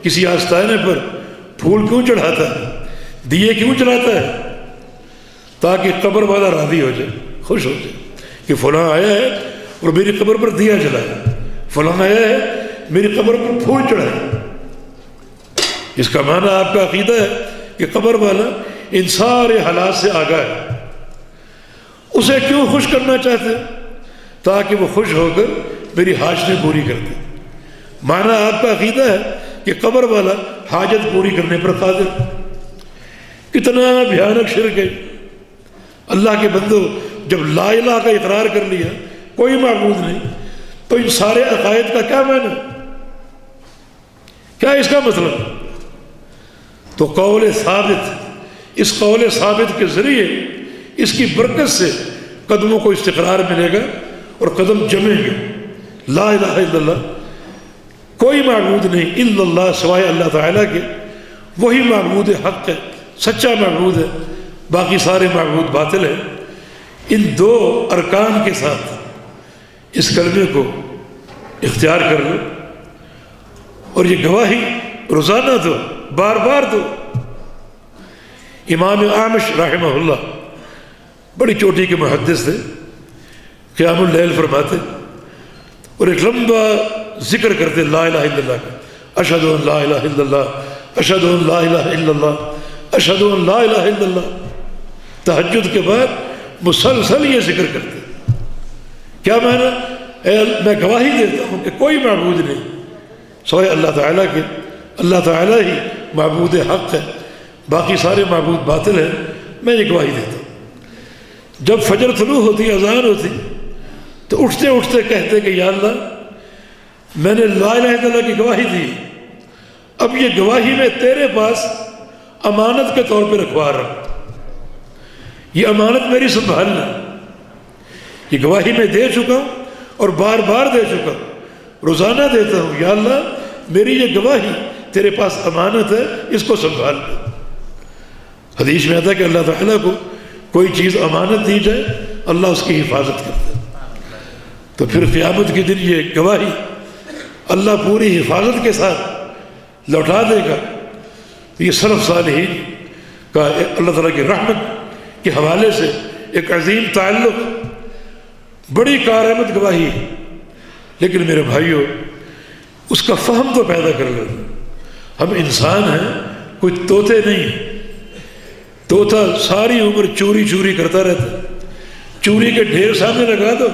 کسی آستانے پر پھول کیوں چڑھاتا ہے، دیے کیوں جلاتا ہے؟ تاکہ قبر والا راضی ہو جائے، خوش ہو جائے کہ فلاں آیا ہے اور میری قبر پر دیا جلایا، فلاں آیا ہے میری قبر پر پھول چڑھایا. اس کا معنی آپ کا عقیدہ ہے کہ قبر والا ان سارے حالات سے آگاہ ہے. اسے کیوں خوش کرنا چاہتے ہیں؟ تاکہ وہ خوش ہو کر میری حاجتیں پوری کر دے. معنی آپ کا عقیدہ ہے کہ قبر والا حاجت پوری کرنے پر قادر. کتنا بھیانک شرک ہے. اللہ کے بندو جب لا الہ کا اقرار کر لیا، کوئی معبود نہیں، تو ان سارے عقائد کا کیا معنی؟ کیا اس کا مطلب؟ تو قول ثابت، اس قول ثابت کے ذریعے اس کی برکت سے قدموں کو استقرار ملے گا اور قدم جمیں گے. لا الہ الا اللہ، کوئی معبود نہیں الا اللہ سوائے اللہ تعالیٰ کے. وہی معبود حق ہے، سچا معبود ہے، باقی سارے معبود باطل ہیں. ان دو ارکان کے ساتھ اس کلمے کو اختیار کر لو اور یہ گواہی روزانہ دو، بار بار دو. امام اعمش رحمہ اللہ بڑی چوٹی کے محدث تھے، قیام اللیل فرماتے اور ایک لمبا ذکر کرتے لا الہ الا اللہ کا. اشہد ان لا الہ الا اللہ، اشہد ان لا الہ الا اللہ، اشہد ان لا الہ الا اللہ. تہجد کے بعد مسلسل یہ ذکر کرتے. کیا معنی؟ میں گواہی دیتا ہوں کہ کوئی معبود نہیں سوائے اللہ تعالیٰ کے. اللہ تعالیٰ ہی معبود حق ہے، باقی سارے معبود باطل ہیں. میں یہ گواہی دیتا ہوں. جب فجر طلوع ہوتی، اذان ہوتی، تو اٹھتے اٹھتے کہتے کہ یا اللہ میں نے لا الہ الا اللہ کی گواہی دی، اب یہ گواہی میں تیرے پاس امانت کے طور پہ رکھوا رہا ہوں. یہ امانت میری سنبھالنا، یہ گواہی میں دے چکا ہوں اور بار بار دے چکا ہوں، روزانہ دیتا ہوں، یا اللہ میری یہ گواہی تیرے پاس امانت ہے، اس کو سنبھال لے۔ حدیث میں آتا ہے کہ اللہ تعالیٰ کو کوئی چیز امانت دی جائے اللہ اس کی حفاظت کرتا ہے، تو پھر قیامت کے دن یہ گواہی اللہ پوری حفاظت کے ساتھ لوٹا دے گا۔ یہ سلف صالحین کا اللہ تعالیٰ کی رحمت کے حوالے سے ایک عظیم تعلق، بڑی کارآمد گواہی ہے۔ لیکن میرے بھائیوں، اس کا فہم تو پیدا کر لو۔ ہم انسان ہیں، کوئی طوطے نہیں ہیں۔ طوطا ساری عمر چوری چوری کرتا رہتا ہے، چوری کے ڈھیر سامنے لگا دو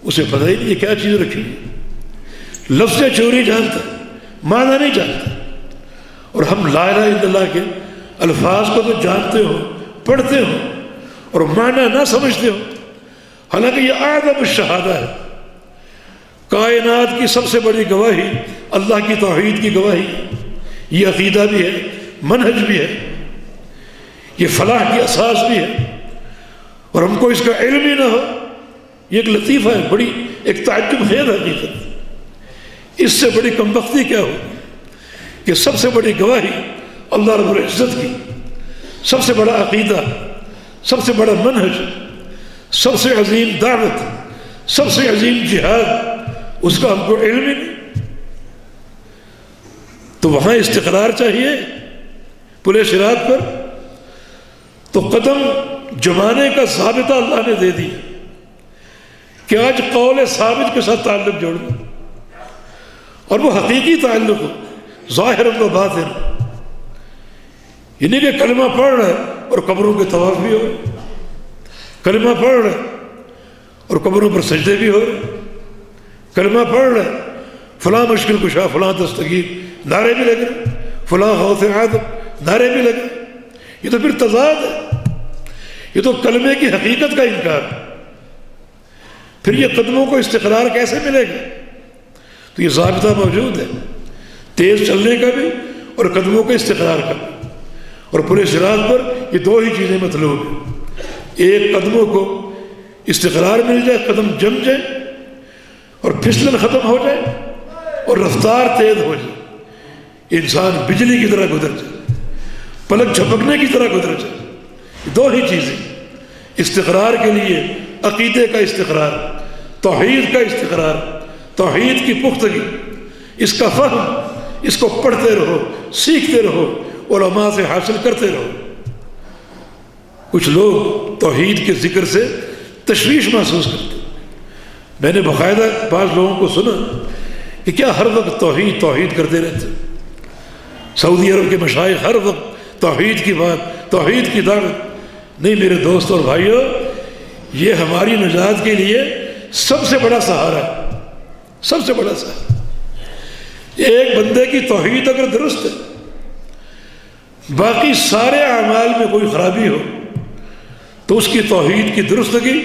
اسے پتہ ہی نہیں یہ کیا چیز رکھی ہے، لفظ چوری جانتا معنی نہیں جانتا۔ اور ہم لا الہ الا اللہ کے الفاظ کو تو جانتے ہو، پڑھتے ہو اور معنی نہ سمجھتے ہو، حالانکہ یہ اعظم الشہادہ ہے۔ کائنات کی سب سے بڑی گواہی اللہ کی توحید کی گواہی، یہ عقیدہ بھی ہے، منہج بھی ہے، یہ فلاح کی اساس بھی ہے، اور ہم کو اس کا علم ہی نہ ہو، یہ ایک لطیفہ ہے، بڑی ایک تعجب خیز حقیقت۔ اس سے بڑی کمبختی کیا ہو کہ سب سے بڑی گواہی اللہ رب العزت کی، سب سے بڑا عقیدہ، سب سے بڑا منہج، سب سے عظیم دعوت، سب سے عظیم جہاد، اس کا ہم کو علم ہی نہیں۔ تو وہاں استقرار چاہیے پلے صراط پر، تو قدم جمانے کا ضابطہ اللہ نے دے دیا کہ آج قول ثابت کے ساتھ تعلق جوڑ دو، اور وہ حقیقی تعلق ہو، ظاہر و باطن، یہ نہیں کہ کلمہ پڑھ رہا ہے اور قبروں کے طواف بھی ہو رہے، کلمہ پڑھ رہا ہے اور قبروں پر سجدے بھی ہو رہے، کلمہ پڑھ رہا ہے، فلاں مشکل کشا، فلاں دستگیر، نعرے بھی لگ رہے، فلاں غوث اعظم، نعرے بھی لگ رہے۔ یہ تو پھر تضاد ہے، یہ تو کلمے کی حقیقت کا انکار ہے۔ پھر یہ قدموں کو استقرار کیسے ملے گا؟ تو یہ ضابطہ موجود ہے، تیز چلنے کا بھی اور قدموں کے استقرار کا بھی، اور پورے صراط پر یہ دو ہی چیزیں مطلوب ہیں۔ ایک، قدموں کو استقرار مل جائے، قدم جم جائے اور پھسلن ختم ہو جائے اور رفتار تیز ہو جائے، انسان بجلی کی طرح گزر جائے، پلک جھپکنے کی طرح گزر جائے۔ دو ہی چیزیں، استقرار کے لیے عقیدے کا استقرار، توحید کا استقرار، توحید کی پختگی، اس کا فہم، اس کو پڑھتے رہو، سیکھتے رہو، علماء سے حاصل کرتے رہو۔ کچھ لوگ توحید کے ذکر سے تشویش محسوس کرتے، میں نے باقاعدہ بعض لوگوں کو سنا کہ کیا ہر وقت توحید توحید کرتے رہتے، سعودی عرب کے مشائخ ہر وقت توحید کی بات، توحید کی دعوت۔ نہیں میرے دوست اور بھائیوں، یہ ہماری نجات کے لیے سب سے بڑا سہارا ہے، سب سے بڑا سہارا۔ ایک بندے کی توحید اگر درست ہے، باقی سارے اعمال میں کوئی خرابی ہو تو اس کی توحید کی درستگی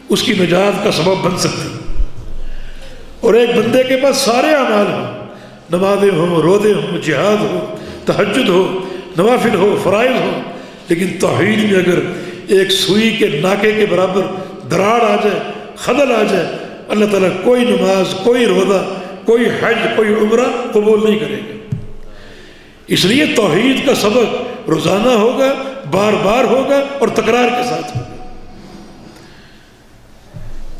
اس کی نجات کا سبب بن سکتی۔ اور ایک بندے کے پاس سارے اعمال ہوں، نمازیں ہوں، روزے ہوں، جہاد ہو، تہجد ہو، نوافل ہو، فرائض ہو، لیکن توحید میں اگر ایک سوئی کے ناکے کے برابر دراڑ آ جائے، خلل آ جائے، اللہ تعالیٰ کوئی نماز، کوئی روزہ، کوئی حج، کوئی عمرہ قبول نہیں کرے گا۔ اس لیے توحید کا سبق روزانہ ہوگا، بار بار ہوگا اور تکرار کے ساتھ ہوگا۔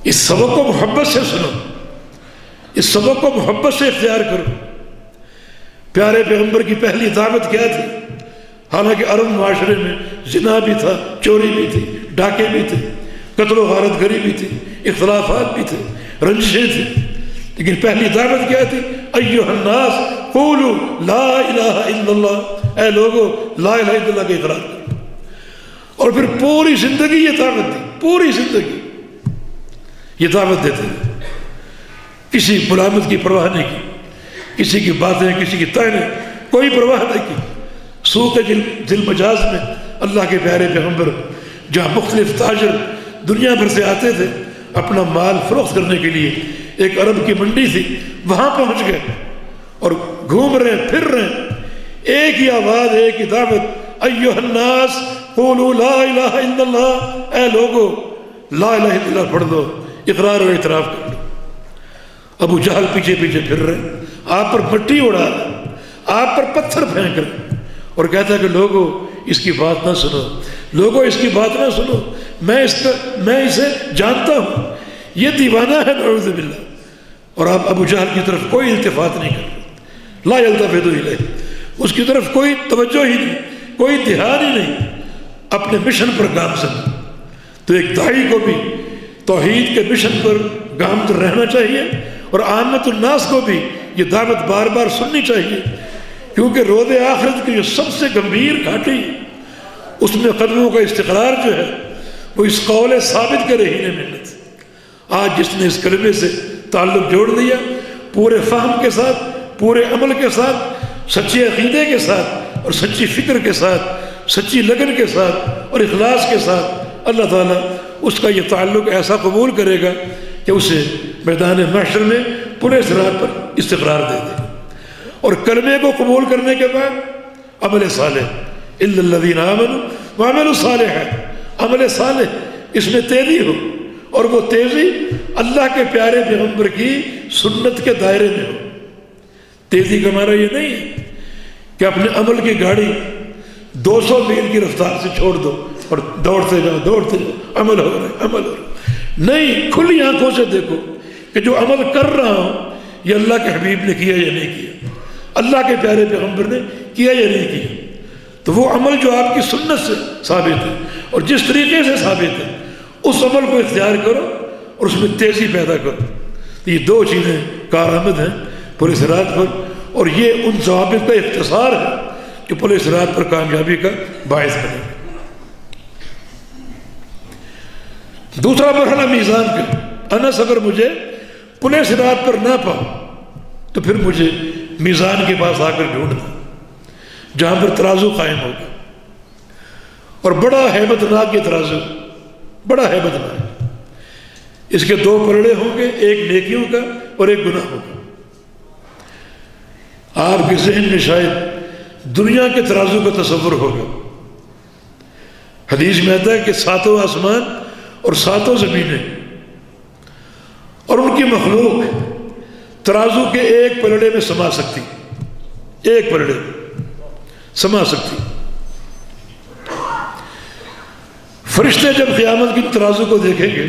اس سبق کو محبت سے سنو، اس سبق کو محبت سے اختیار کرو۔ پیارے پیغمبر کی پہلی دعوت کیا تھی؟ حالانکہ عرب معاشرے میں زنا بھی تھا، چوری بھی تھی، ڈاکے بھی تھے، قتل و غارت گری بھی تھی، اختلافات بھی تھے، رنجشیں تھیں، لیکن پہلی دعوت کیا تھی؟ ایھا الناس قولوا لا الہ الا اللہ، اے لوگو لا الہ الا اللہ کا اقرار کرو۔ اور پھر پوری زندگی یہ دعوت دی، پوری زندگی یہ دعوت دیتے ہیں، کسی ملامت کی پرواہ نہیں کی، کسی کی باتیں، کسی کی طعنیں، کوئی پرواہ نہیں کی۔ سوق ذی المجاز میں اللہ کے پیارے پیغمبر جہاں مختلف تاجر دنیا بھر سے آتے تھے اپنا مال فروخت کرنے کے لیے، ایک عرب کی منڈی تھی، وہاں پہنچ گئے اور گھوم رہے ہیں، پھر رہے ہیں، ایک ہی آواز، ایک ہی دعوت، ایھا الناس قولوا لا الہ الا اللہ، اے لوگو لا الہ الا اللہ پڑھ دو، اقرار و اعتراف کر لو۔ ابو جہل پیچھے پیچھے پھر رہے، آپ پر مٹی اڑا رہے، آپ پر پتھر پھینک رہے، اور کہتا ہے کہ لوگوں اس کی بات نہ سنو، لوگوں اس کی بات نہ سنو، میں اسے جانتا ہوں، یہ دیوانہ ہے نعوذ باللہ۔ اور آپ ابو جہل کی طرف کوئی التفات نہیں کر رہے، لا یلتفت الیہ، اس کی طرف کوئی توجہ ہی نہیں، کوئی دھیان ہی نہیں، اپنے مشن پر گامزن۔ تو ایک داعی کو بھی توحید کے مشن پر گامزن رہنا چاہیے، اور عامت الناس کو بھی یہ دعوت بار بار سننی چاہیے، کیونکہ روز آخرت کی جو سب سے گمبھیر گھاٹی اس میں قدموں کا استقرار جو ہے وہ اس قول ثابت کے رہینے ملت۔ آج جس نے اس کلمے سے تعلق جوڑ دیا، پورے فہم کے ساتھ، پورے عمل کے ساتھ، سچے عقیدے کے ساتھ اور سچی فکر کے ساتھ، سچی لگن کے ساتھ اور اخلاص کے ساتھ، اللہ تعالیٰ اس کا یہ تعلق ایسا قبول کرے گا کہ اسے میدان محشر میں پورے صراط پر استقرار دے دے۔ اور کلمے کو قبول کرنے کے بعد عمل صالح، الا الذین آمنوا وعملوا الصالحات، عمل صالح اس میں تیزی ہو، اور وہ تیزی اللہ کے پیارے پیغمبر کی سنت کے دائرے میں ہو۔ تیزی کا معنی یہ نہیں ہے کہ اپنے عمل کی گاڑی 200 میل کی رفتار سے چھوڑ دو اور دوڑتے جاؤ، عمل ہو رہا ہے۔ نہیں، کھلی آنکھوں سے دیکھو کہ جو عمل کر رہا ہوں یہ اللہ کے حبیب نے کیا یا نہیں کیا، اللہ کے پیارے پیغمبر نے کیا یا نہیں کیا۔ تو وہ عمل جو آپ کی سنت سے ثابت ہے اور جس طریقے سے ثابت ہے، اس عمل کو اختیار کرو اور اس میں تیزی پیدا کرو۔ یہ دو چیزیں کارآمد ہیں پورے صراط پر، اور یہ ان ضوابط کا اختصار ہے جو پورے صراط پر کامیابی کا باعث بنے گا۔ دوسرا مرحلہ میزان کا، انس اگر مجھے پورے صراط پر نہ پاؤ تو پھر مجھے میزان کے پاس آ کر ڈھونڈنا، جہاں پر ترازو قائم ہوگا، اور بڑا ہیبت ناک یہ ترازو، بڑا ہیبت ناک، اس کے 2 پلڑے ہوں گے، ایک نیکیوں کا اور ایک گناہوں کا۔ آپ کے ذہن میں شاید دنیا کے ترازو کا تصور ہوگا۔ حدیث میں آتا ہے کہ 7 آسمان اور 7 زمینیں اور ان کی مخلوق ترازو کے ایک پلڑے میں سما سکتی، ایک پلڑے میں سما سکتی۔ فرشتے جب قیامت کی ترازو کو دیکھیں گے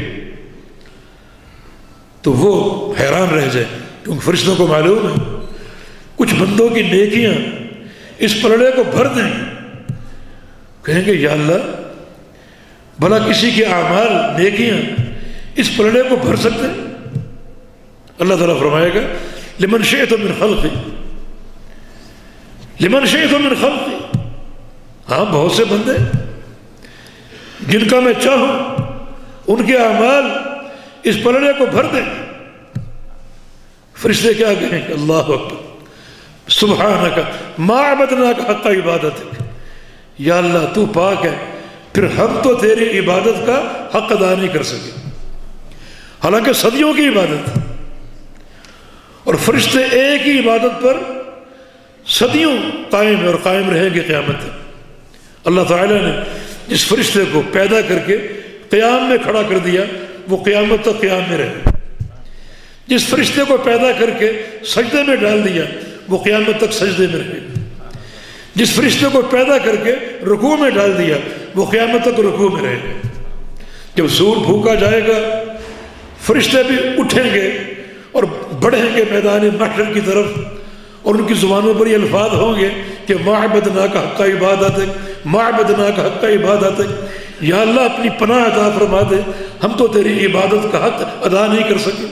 تو وہ حیران رہ جائیں، کیونکہ فرشتوں کو معلوم ہے کچھ بندوں کی نیکیاں اس پلڑے کو بھر دیں گے۔ کہیں گے یا اللہ، بھلا کسی کے اعمال نیکیاں اس پلڑے کو بھر سکتے ہیں؟ اللہ تعالیٰ فرمائے گا لمن شئت من خلقی، لمن شئت من خلقی، ہاں بہت سے بندے جن کا میں چاہوں ان کے اعمال اس پلڑے کو بھر دیں۔ فرشتے کیا کہیں کہ اللہ اکبر سبحانک ما عبدناک حق عبادتک، یا اللہ تو پاک ہے، پھر ہم تو تیری عبادت کا حق ادا نہیں کر سکے، حالانکہ صدیوں کی عبادت، اور فرشتے ایک ہی عبادت پر صدیوں قائم ہے اور قائم رہیں گے قیامت تک۔ اللہ تعالیٰ نے جس فرشتے کو پیدا کر کے قیام میں کھڑا کر دیا وہ قیامت تک قیام میں رہے، جس فرشتے کو پیدا کر کے سجدے میں ڈال دیا وہ قیامت تک سجدے میں رہے، جس فرشتے کو پیدا کر کے رکوع میں ڈال دیا وہ قیامت تک رکوع میں رہے گا۔ جب سور بھوکا جائے گا فرشتے بھی اٹھیں گے اور بڑھیں گے میدان محشر کی طرف، اور ان کی زبانوں پر یہ الفاظ ہوں گے کہ ما عبدناک حق عبادتک، ما عبدناک حق عبادتک، یا اللہ اپنی پناہ عطا فرما دے، ہم تو تیری عبادت کا حق ادا نہیں کر سکے،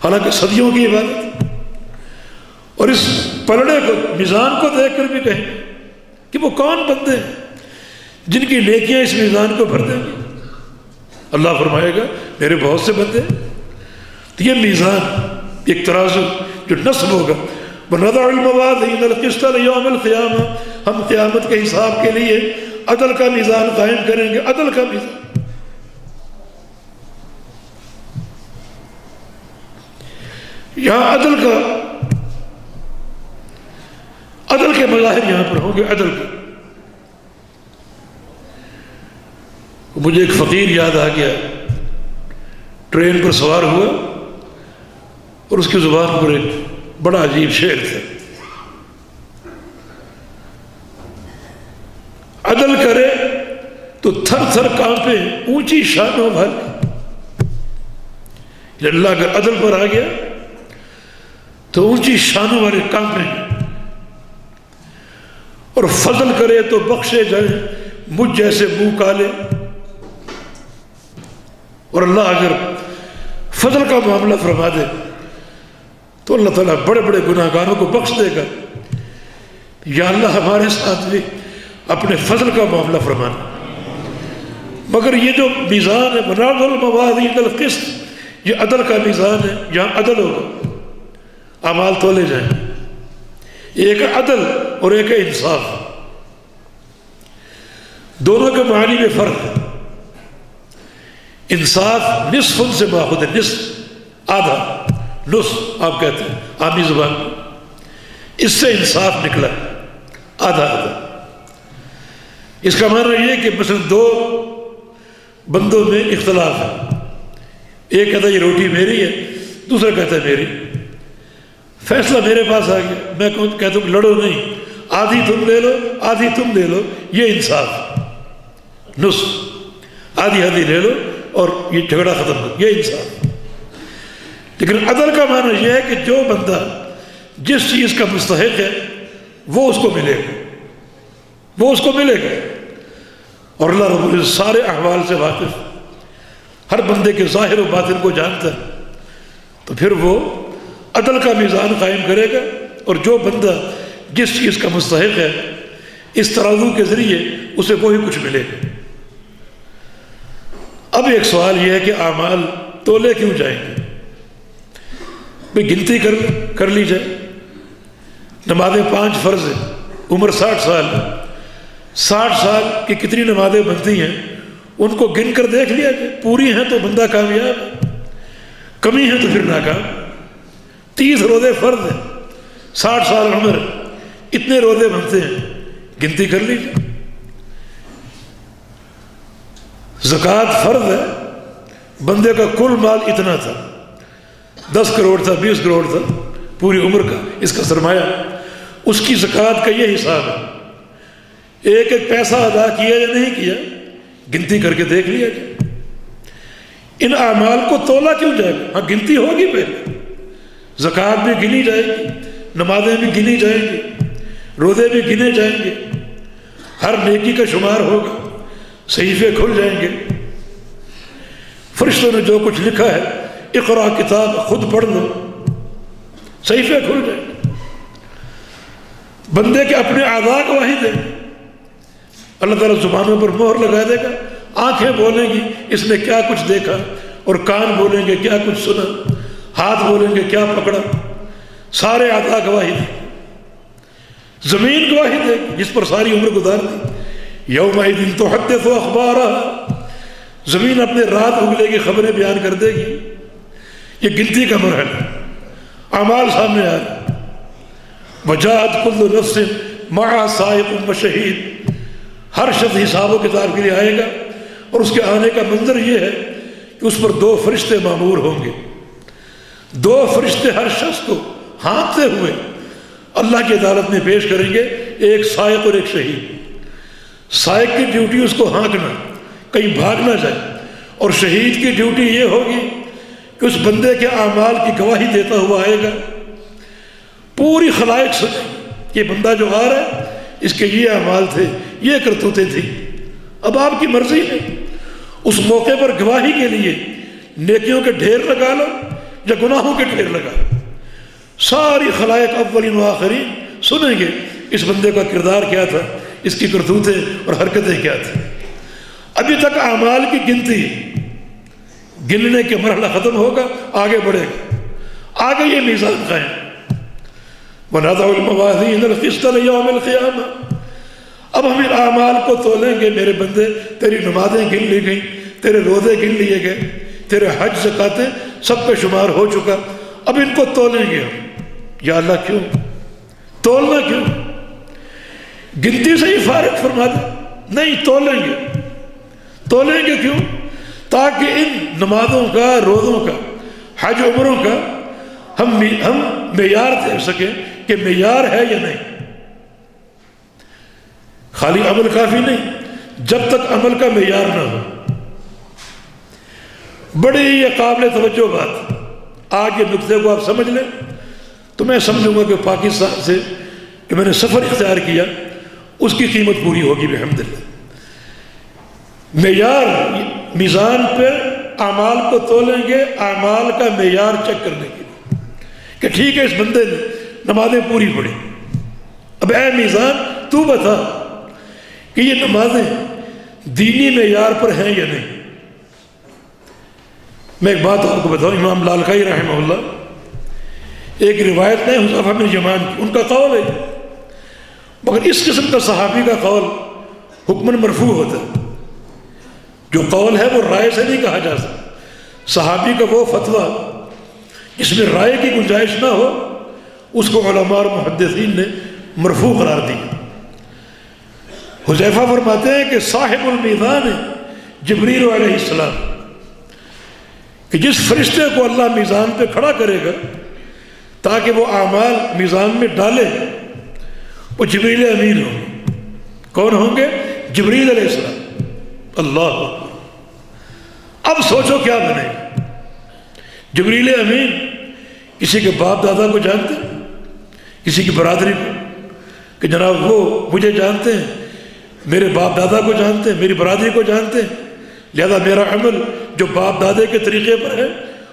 حالانکہ صدیوں کی عبادت۔ اور اس پلڑے کو، میزان کو دیکھ کر بھی کہیں کہ وہ کون بندے ہیں جن کی نیکیاں اس میزان کو بھر دیں گے؟ اللہ فرمائے گا میرے بہت سے بندے ہیں۔ تو یہ میزان، ایک ترازو جو نصب ہوگا، وَنَضَعُ الْمَوَازِينَ الْقِسْطَ لِيَوْمِ الْقِيَامَةِ، ہم قیامت کے حساب کے لیے عدل کا میزان قائم کریں گے، عدل کا میزان۔ یہاں عدل کے مظاہر یہاں پر ہوں گے، عدل کے۔ مجھے ایک فقیر یاد آ گیا، ٹرین پر سوار ہوا اور اس کی زبان پر ایک بڑا عجیب شعر تھا، عدل کرے تو تھر تھر کانپے اونچی شانوں والی. اللہ اگر عدل پر آ گیا تو اونچی شانوں والے کانپیں، اور فضل کرے تو بخشے جائیں مجھ جیسے منہ کالے. اور اللہ اگر فضل کا معاملہ فرما دے تو اللہ تعالیٰ بڑے بڑے گناہ گاروں کو بخش دے گا. یا اللہ ہمارے ساتھ بھی اپنے فضل کا معاملہ فرمانا. مگر یہ جو میزان ہے بناد الموازین القسط، یہ عدل کا میزان ہے، یہاں عدل ہوگا، اعمال تولے جائیں. ایک ہے عدل اور ایک ہے انصاف. دونوں کے معنی میں فرق ہے. انصاف نصف سے ماخوذ ہے، نصف آدھا، نصف آپ کہتے ہیں عامی زبان میں، اس سے انصاف نکلا ہے آدھا آدھا. اس کا معنی یہ ہے کہ مثلا دو بندوں میں اختلاف ہے، ایک کہتا ہے یہ روٹی میری ہے، دوسرا کہتا ہے میری. فیصلہ میرے پاس آ گیا، میں کہتا ہوں لڑو نہیں، آدھی تم لے لو آدھی تم لے لو، یہ انصاف. نصف آدھی آدھی لے لو اور یہ جھگڑا ختم ہو، یہ انصاف. لیکن عدل کا معنی یہ ہے کہ جو بندہ جس چیز کا مستحق ہے وہ اس کو ملے گا، وہ اس کو ملے گا. اور اللہ رب العزت سارے احوال سے واقف، ہر بندے کے ظاہر و باطن کو جانتا ہے، تو پھر وہ عدل کا میزان قائم کرے گا. اور جو بندہ جس چیز کا مستحق ہے اس ترازو کے ذریعے اسے وہی کچھ ملے گا. اب ایک سوال یہ ہے کہ اعمال تولے کیوں جائیں گے؟ بھئی گنتی کر لی جائے. نمازیں 5 فرض ہیں، عمر 60 سال ہے، 60 سال کی کتنی نمازیں بنتی ہیں ان کو گن کر دیکھ لیا جائے. پوری ہیں تو بندہ کامیاب ہے، کمی ہے تو پھر ناکام. 30 روزے فرض ہیں، 60 سال عمر، اتنے روزے بنتے ہیں، گنتی کر لیجیے. زکوٰۃ فرض ہے، بندے کا کل مال اتنا تھا، 10 کروڑ تھا، 20 کروڑ تھا، پوری عمر کا اس کا سرمایہ، اس کی زکوٰۃ کا یہ حساب ہے. ایک ایک پیسہ ادا کیا یا نہیں کیا گنتی کر کے دیکھ لیا جائے. ان اعمال کو تولا کیوں جائے گا؟ ہاں گنتی ہوگی، پہلے زکوٰۃ بھی گنی جائے گی، نمازیں بھی گنی جائیں گی، روزے بھی گنے جائیں گے، ہر نیکی کا شمار ہوگا، صحیفے کھل جائیں گے. فرشتوں نے جو کچھ لکھا ہے اقرا کتاب خود پڑھ لو، صحیفے کھل جائیں گے. بندے کے اپنے اعضاء گواہی دیں، اللہ تعالیٰ زبانوں پر مہر لگا دے گا. آنکھیں بولیں گی اس نے کیا کچھ دیکھا، اور کان بولیں گے کیا کچھ سنا، ہاتھ بولیں گے کیا پکڑا. سارے اعضاء گواہی دیں. زمین گواہی دے گی جس پر ساری عمر گزار دی. یومئذ تحدث اخبارها، زمین اپنے رات اگلے کی خبریں بیان کر دے گی. یہ گنتی کا مرحلہ، اعمال سامنے آ رہے. وجاءت كل نفس معها سائق وشهيد، ہر شخص حساب و کتاب کے لیے آئے گا، اور اس کے آنے کا منظر یہ ہے کہ اس پر 2 فرشتے مامور ہوں گے. 2 فرشتے ہر شخص کو ہانکتے ہوئے اللہ کی عدالت میں پیش کریں گے، ایک سائق اور ایک شہید. سائق کی ڈیوٹی اس کو ہانکنا، کہیں بھاگ نہ جائے، اور شہید کی ڈیوٹی یہ ہوگی کہ اس بندے کے اعمال کی گواہی دیتا ہوا آئے گا. پوری خلائق سنے یہ بندہ جو آ رہا ہے اس کے یہ اعمال تھے، یہ کرتوتیں تھیں. اب آپ کی مرضی ہے، اس موقع پر گواہی کے لیے نیکیوں کے ڈھیر لگا لو یا گناہوں کے ڈھیر لگا لو. ساری خلائق اولین و آخرین سنیں گے اس بندے کا کردار کیا تھا، اس کی کرتوتیں اور حرکتیں کیا تھیں. ابھی تک اعمال کی گنتی، گننے کے مرحلہ ختم ہوگا، آگے بڑھے گا. آگے یہ میزان قائم. وَنَضَعُ الْمَوَازِينَ الْقِسْطَ لِيَوْمِ الْقِيَامَةِ، اب ہم ان اعمال کو تولیں گے. میرے بندے تیری نمازیں گن لی گئیں، تیرے روزے گن لیے گئے، تیرے حج زکاتیں سب پہ شمار ہو چکا، اب ان کو تولیں گے ہم. یا اللہ کیوں تولنا؟ کیوں گنتی سے ہی فارغ فرما دے؟ نہیں، تولیں گے. تولیں گے کیوں؟ تاکہ تاکہ ان نمازوں کا، روزوں کا، حج عمروں کا ہم معیار دیکھ سکیں کہ معیار ہے یا نہیں۔ خالی عمل کافی نہیں، جب تک عمل کا معیار نہ ہو۔ بڑی یہ قابل توجہ بات، آج یہ نقطے کو آپ سمجھ لیں تو میں سمجھوں گا کہ پاکستان سے کہ میں نے سفر اختیار کیا اس کی قیمت پوری ہوگی بحمداللہ۔ معیار، میزان پہ اعمال کو تولیں گے اعمال کا معیار چیک کرنے کے لیے کہ ٹھیک ہے اس بندے نے نمازیں پوری پڑھی، اب اے میزان تو بتا کہ یہ نمازیں دینی معیار پر ہیں یا نہیں۔ میں ایک بات آپ کو بتاؤں، امام لالکائی رحمہ اللہ، ایک روایت میں حذیفہ بن یمان کی، ان کا قول ہے، مگر اس قسم کا صحابی کا قول حکماً مرفوع ہوتا ہے۔ جو قول ہے وہ رائے سے نہیں کہا جا سکتا۔ صحابی کا وہ فتویٰ جس میں رائے کی گنجائش نہ ہو اس کو علماء اور محدثین نے مرفوع قرار دیا۔ حذیفہ فرماتے ہیں کہ صاحب المیزان جبریل علیہ السلام، کہ جس فرشتے کو اللہ میزان پہ کھڑا کرے گا تاکہ وہ اعمال میزان میں ڈالے، وہ جبریل امین ہوں گے۔ کون ہوں گے؟ جبریل علیہ السلام۔ اللہ اکبر۔ اب سوچو کیا بنے گا۔ جبریل امین کسی کے باپ دادا کو جانتے ہیں، کسی کی برادری کو، کہ جناب وہ مجھے جانتے ہیں، میرے باپ دادا کو جانتے ہیں، میری برادری کو جانتے ہیں، لہذا میرا عمل جو باپ دادے کے طریقے پر ہے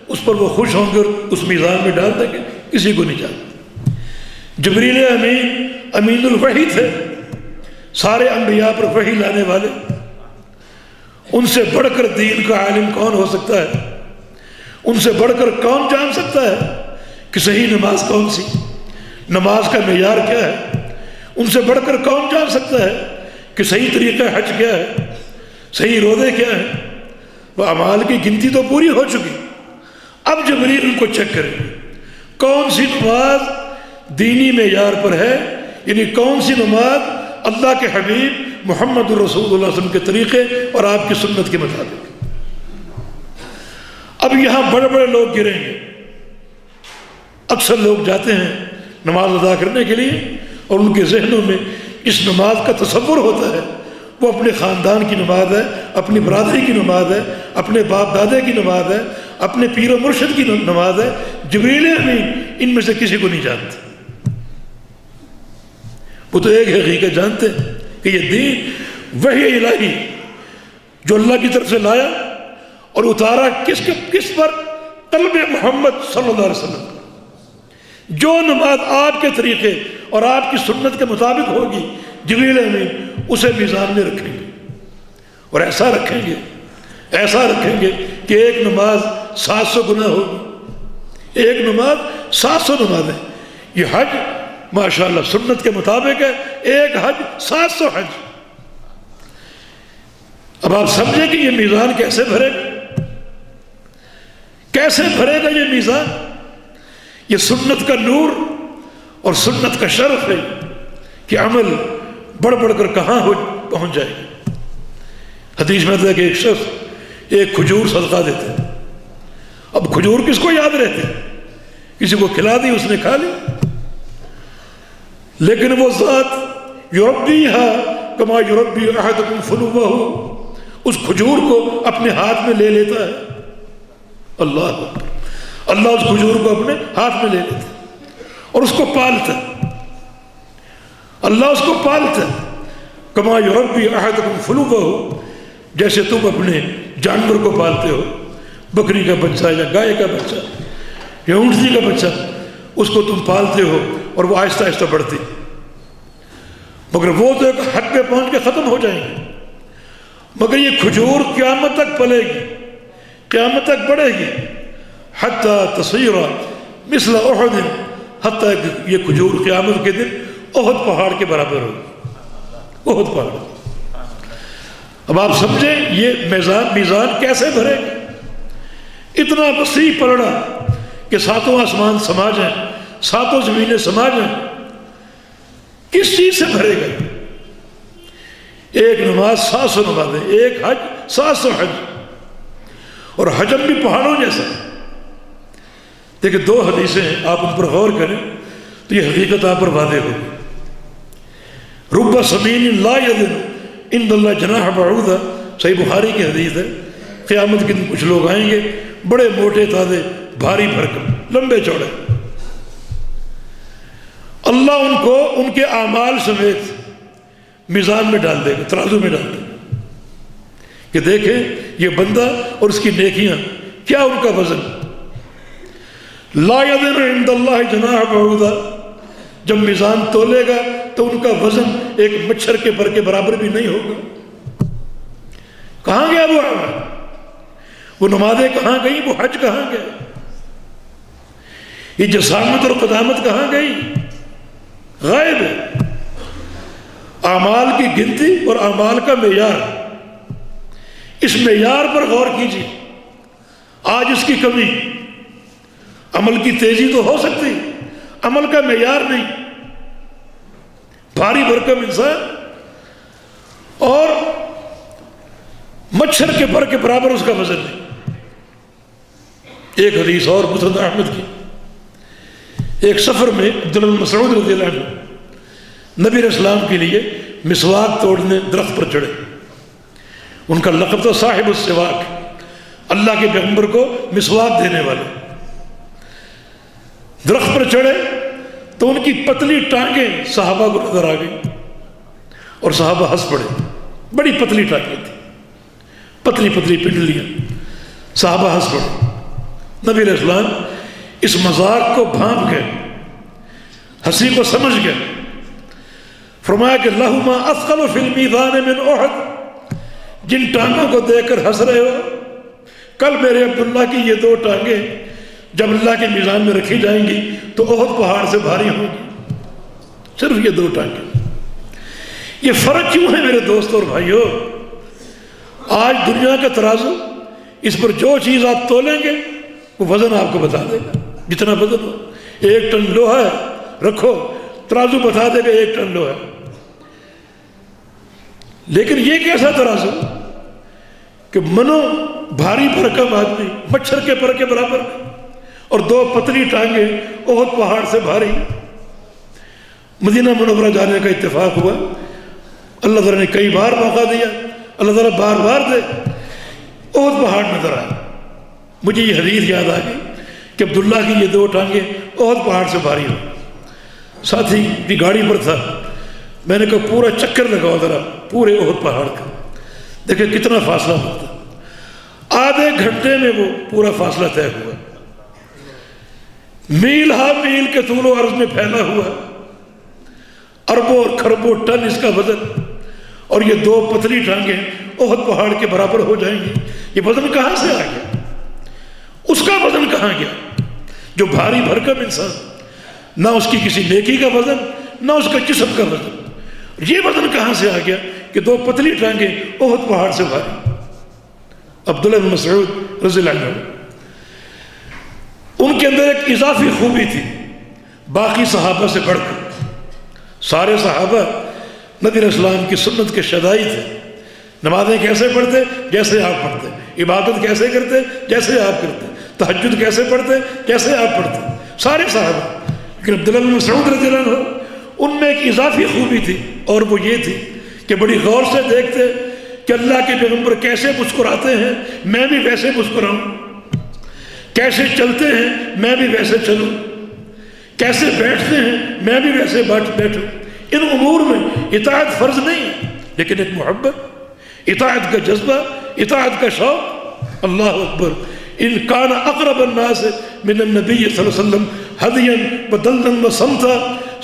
اس پر وہ خوش ہوں گے اور اس میزان میں ڈال دیں گے۔ کسی کو نہیں جانتے۔ جبریل امین امین الوحی تھے، سارے انبیاء پر وحی لانے والے۔ ان سے بڑھ کر دین کا عالم کون ہو سکتا ہے؟ ان سے بڑھ کر کون جان سکتا ہے کہ صحیح نماز کون سی، نماز کا معیار کیا ہے؟ ان سے بڑھ کر کون جان سکتا ہے کہ صحیح طریقہ حج کیا ہے، صحیح روزے کیا ہے؟ وہ اعمال کی گنتی تو پوری ہو چکی، اب جبریل ان کو چیک کرے کون سی نماز دینی معیار پر ہے، یعنی کون سی نماز اللہ کے حبیب محمد رسول اللہ علیہ وسلم کے طریقے اور آپ کی سنت کے مطابق۔ اب یہاں بڑے بڑے لوگ گریں گے۔ اکثر لوگ جاتے ہیں نماز ادا کرنے کے لیے اور ان کے ذہنوں میں اس نماز کا تصور ہوتا ہے وہ اپنے خاندان کی نماز ہے، اپنی برادری کی نماز ہے، اپنے باپ دادے کی نماز ہے، اپنے پیر و مرشد کی نماز ہے۔ جبریل امین ان میں سے کسی کو نہیں جانتے۔ وہ تو ایک حقیقت جانتے ہیں کہ یہ دین وحی الہی جو اللہ کی طرف سے لایا اور اتارا کس پر؟ قلب محمد صلی اللہ علیہ وسلم۔ جو نماز آپ کے طریقے اور آپ کی سنت کے مطابق ہوگی جبریل امین اسے میزان میں رکھیں گے، اور ایسا رکھیں گے کہ ایک نماز 700 گنا ہوگی۔ ایک نماز 700 نمازیں۔ یہ حج ماشاءاللہ سنت کے مطابق ہے، ایک حج 700 حج۔ اب آپ سمجھیں کہ یہ میزان کیسے بھرے گا، کیسے بھرے گا یہ میزان؟ یہ سنت کا نور اور سنت کا شرف ہے کہ عمل بڑھ بڑھ کر کہاں پہنچ جائے گا۔ حدیث میں ہے کہ ایک شخص ایک کھجور صدقہ دیتے ہیں۔ اب کھجور کس کو یاد رہتے ہیں؟ کسی کو کھلا دی، اس نے کھا لی، لیکن وہ ذات یربیہا کما یربی احدکم فلوہ، اس کھجور کو اپنے ہاتھ میں لے لیتا ہے۔ اللہ اس کھجور کو اپنے ہاتھ میں لے لیتا ہے اور اس کو پالتا ہے۔ اللہ اس کو پالتا ہے کما یربی احدکم فلوہ، جیسے تم اپنے جانور کو پالتے ہو، بکری کا بچہ یا گائے کا بچہ یا اونٹنی کا بچہ، اس کو تم پالتے ہو اور وہ آہستہ آہستہ بڑھتی، مگر وہ تو ایک حد پہ پہنچ کے ختم ہو جائیں گے۔ مگر یہ کھجور قیامت تک پلے گی، قیامت تک بڑھے گی، حتی تصیر مثل احد، حتیٰ کہ یہ کھجور قیامت کے دن احد پہاڑ کے برابر ہوگی۔ احد پہاڑ۔ اب آپ سمجھیں یہ میزان کیسے بھرے گا؟ اتنا وسیع پلڑا کہ ساتوں آسمان سما جائیں، ساتوں زمینیں سما جائیں، کس چیز سے بھرے گا؟ ایک نماز 700 نمازیں، ایک حج 700 حج، اور حجم بھی پہاڑوں جیسا ہے۔ دیکھیں 2 حدیثیں ہیں، آپ ان پر غور کریں تو یہ حقیقت آپ پر واضح ہوگی۔ رب سمین لا یذن عند اللہ جناح بعوضہ، صحیح بخاری کی حدیث ہے۔ قیامت کے دن کچھ لوگ آئیں گے بڑے موٹے تازے بھاری بھرکم لمبے چوڑے، اللہ ان کو ان کے اعمال سمیت میزان میں ڈال دے گا، ترازو میں ڈال دے گا کہ دیکھیں یہ بندہ اور اس کی نیکیاں کیا ان کا وزن۔ لا یذن عند اللہ جناح بعوضہ، جب میزان تولے گا تو ان کا وزن ایک مچھر کے پر کے برابر بھی نہیں ہوگا۔ کہاں گیا وہ اعمال؟ وہ نمازیں کہاں گئی؟ وہ حج کہاں گئے؟ یہ جسامت اور قدامت کہاں گئی؟ غائب ہے۔ اعمال کی گنتی اور اعمال کا معیار، اس معیار پر غور کیجیے۔ آج اس کی کمی، عمل کی تیزی تو ہو سکتی، عمل کا معیار نہیں۔ بھاری بھرکم انسان اور مچھر کے پر کے برابر اس کا وزن نہیں۔ ایک حدیث اور مسند احمد کی، ایک سفر میں عبداللہ بن مسعود رضی اللہ عنہ نبی علیہ السلام کے لیے مسواک توڑنے درخت پر چڑھے۔ ان کا لقب تو صاحب السواک، اللہ کے پیغمبر کو مسواک دینے والے۔ درخت پر چڑھے تو ان کی پتلی ٹانگیں صحابہ کو نظر آ گئی اور صحابہ ہنس پڑے۔ بڑی پتلی ٹانگیں تھی، پتلی پتلی پنڈلیاں، صحابہ ہنس پڑے۔ نبی علیہ السلام اس مذاق کو بھانپ گئے، ہنسی کو سمجھ گئے، فرمایا کہ لہما اثقل فی المیزان من احد، جن ٹانگوں کو دیکھ کر ہنس رہے ہو، کل میرے عبداللہ کی یہ 2 ٹانگیں جب اللہ کے میزان میں رکھی جائیں گی تو احد پہاڑ سے بھاری ہوں گی۔ صرف یہ 2 ٹانگیں۔ یہ فرق کیوں ہے میرے دوستوں اور بھائیوں؟ آج دنیا کا ترازو، اس پر جو چیز آپ تولیں گے وہ وزن آپ کو بتا دے گا، جتنا وزن ہو۔ 1 ٹن لوہا ہے رکھو، ترازو بتا دے گا 1 ٹن لوہا ہے۔ لیکن یہ کیسا ترازو کہ منو بھاری بھرکم آدمی مچھر کے پر کے برابر اور 2 پتلی ٹانگیں احد پہاڑ سے بھاری۔ مدینہ منورہ جانے کا اتفاق ہوا، اللہ تعالیٰ نے کئی بار موقع دیا، اللہ تعالیٰ بار بار دے، احد پہاڑ نظر آیا۔ مجھے یہ حدیث یاد آ گئی کہ عبداللہ کی یہ 2 ٹانگیں احد پہاڑ سے بھاری ہو۔ ساتھی کی گاڑی پر تھا، میں نے کہا پورا چکر لگاؤ ذرا پورے احد پہاڑ کا، دیکھیں کتنا فاصلہ ہوتا۔ آدھے گھنٹے میں وہ پورا فاصلہ طے ہوا، میل ہا میل کے طول و عرض میں پھیلا ہوا، اربوں اور کھربوں ٹن اس کا وزن، اور یہ 2 پتلی ٹانگیں احد پہاڑ کے برابر ہو جائیں گی۔ یہ وزن کہاں سے آ گیا؟ اس کا وزن کہاں گیا جو بھاری بھرکم انسان، نہ اس کی کسی نیکی کا وزن، نہ اس کا جسم کا وزن، یہ وزن کہاں سے آ گیا کہ 2 پتلی ٹانگیں احد پہاڑ سے بھاری۔ عبداللہ بن مسعود رضی اللہ عنہ، ان کے اندر ایک اضافی خوبی تھی باقی صحابہ سے بڑھ کر۔ سارے صحابہ نبی علیہ السلام کی سنت کے شدائی تھے، نمازیں کیسے پڑھتے؟ جیسے آپ پڑھتے، عبادت کیسے کرتے؟ جیسے آپ کرتے، تہجد کیسے پڑھتے؟ جیسے آپ پڑھتے، سارے صحابہ۔ لیکن عبداللہ بن مسعود رضی اللہ عنہ، ان میں ایک اضافی خوبی تھی، اور وہ یہ تھی کہ بڑی غور سے دیکھتے کہ اللہ کے پیغمبر کیسے مسکراتے ہیں، میں بھی ویسے مسکراؤں، کیسے چلتے ہیں میں بھی ویسے چلوں، کیسے بیٹھتے ہیں میں بھی ویسے بیٹھوں۔ ان امور میں اطاعت فرض نہیں ہے، لیکن ایک محبت، اطاعت کا جذبہ، اطاعت کا شوق۔ اللہ اکبر، ان کان اقرب الناس من النبی صلی اللہ علیہ وسلم ہدیا ودللا وصمتا،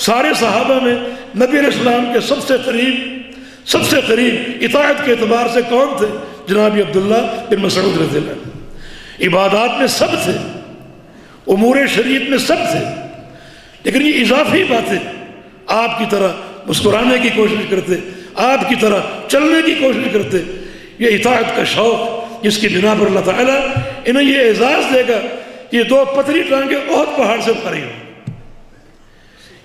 سارے صحابہ میں نبی علیہ السلام کے سب سے قریب اطاعت کے اعتبار سے کون تھے؟ جناب عبداللہ بن مسعود رضی اللہ عنہ۔ عبادات میں سب تھے، امور شریعت میں سب تھے، لیکن یہ اضافی باتیں، آپ کی طرح مسکرانے کی کوشش کرتے، آپ کی طرح چلنے کی کوشش کرتے، یہ اطاعت کا شوق جس کی بنا پر اللہ تعالیٰ انہیں یہ اعزاز دے گا کہ یہ 2 پتلی ٹانگیں احد پہاڑ سے بھاری ہوں۔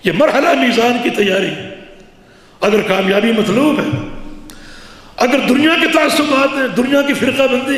یہ مرحلہ میزان کی تیاری، اگر کامیابی مطلوب ہے، اگر دنیا کے تعصبات ہیں، دنیا کی فرقہ بندی،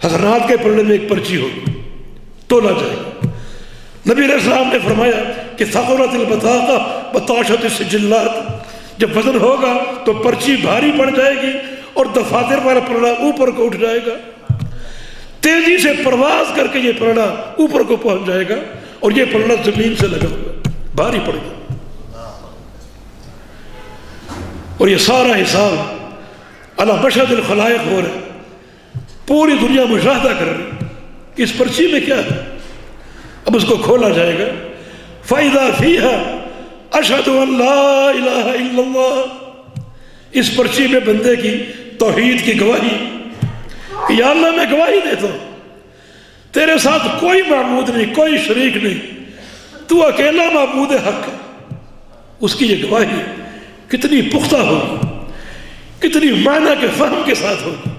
حسنات کے پلڑے میں ایک پرچی ہوگی، تولا جائے گا۔ نبی علیہ السلام نے فرمایا کہ ثقلت البطاقہ بطاشت السجلات، جب وزن ہوگا تو پرچی بھاری پڑ جائے گی اور دفاتر والا پلڑا اوپر کو اٹھ جائے گا، تیزی سے پرواز کر کے یہ پلڑا اوپر کو پہنچ جائے گا اور یہ پلڑا زمین سے لگا ہوا بھاری پڑ گا، اور یہ سارا حساب علی مشہد الخلائق ہو رہا ہے، پوری دنیا مشاہدہ کر رہی ہے کہ اس پرچی میں کیا ہے۔ اب اس کو کھولا جائے گا، فَإِذَا فِيهَا أَشْهَدُ أَن لَا إِلَهَ إِلَّا اللَّهُ، اس پرچی میں بندے کی توحید کی گواہی کہ یا اللہ میں گواہی دیتا ہوں تیرے ساتھ کوئی معبود نہیں، کوئی شریک نہیں، تو اکیلا معبود حق ہے۔ اس کی یہ گواہی کتنی پختہ ہوگی، کتنی معنی کے فہم کے ساتھ ہوگی،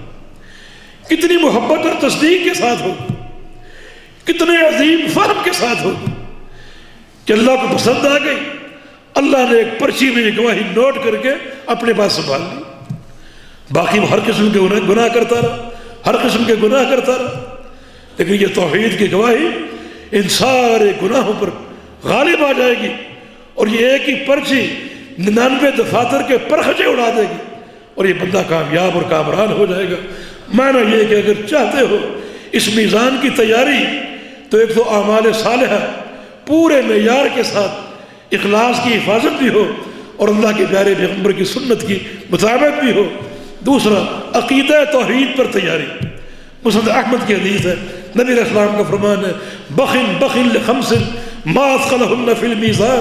کتنی محبت اور تصدیق کے ساتھ ہوگی، کتنے عظیم فہم کے ساتھ ہوگی کہ اللہ کو پسند آ گئی، اللہ نے ایک پرچی میں یہ گواہی نوٹ کر کے اپنے پاس سنبھال لی۔ باقی وہ ہر قسم کے گناہ کرتا رہا، ہر قسم کے گناہ کرتا رہا، لیکن یہ توحید کی گواہی ان سارے گناہوں پر غالب آ جائے گی، اور یہ ایک ہی پرچی 99 دفاتر کے پرخچے اڑا دے گی، اور یہ بندہ کامیاب اور کامران ہو جائے گا۔ معنی یہ کہ اگر چاہتے ہو اس میزان کی تیاری، تو ایک تو اعمال صالحہ پورے معیار کے ساتھ اخلاص کی حفاظت بھی ہو اور اللہ کے پیارے پیغمبر کی سنت کی مطابقت بھی ہو، دوسرا عقیدہ توحید پر تیاری۔ مسند احمد کی حدیث ہے، نبی علیہ السلام کا فرمان ہے، بخن بخن لخمس ما اثقلہن فی المیزان،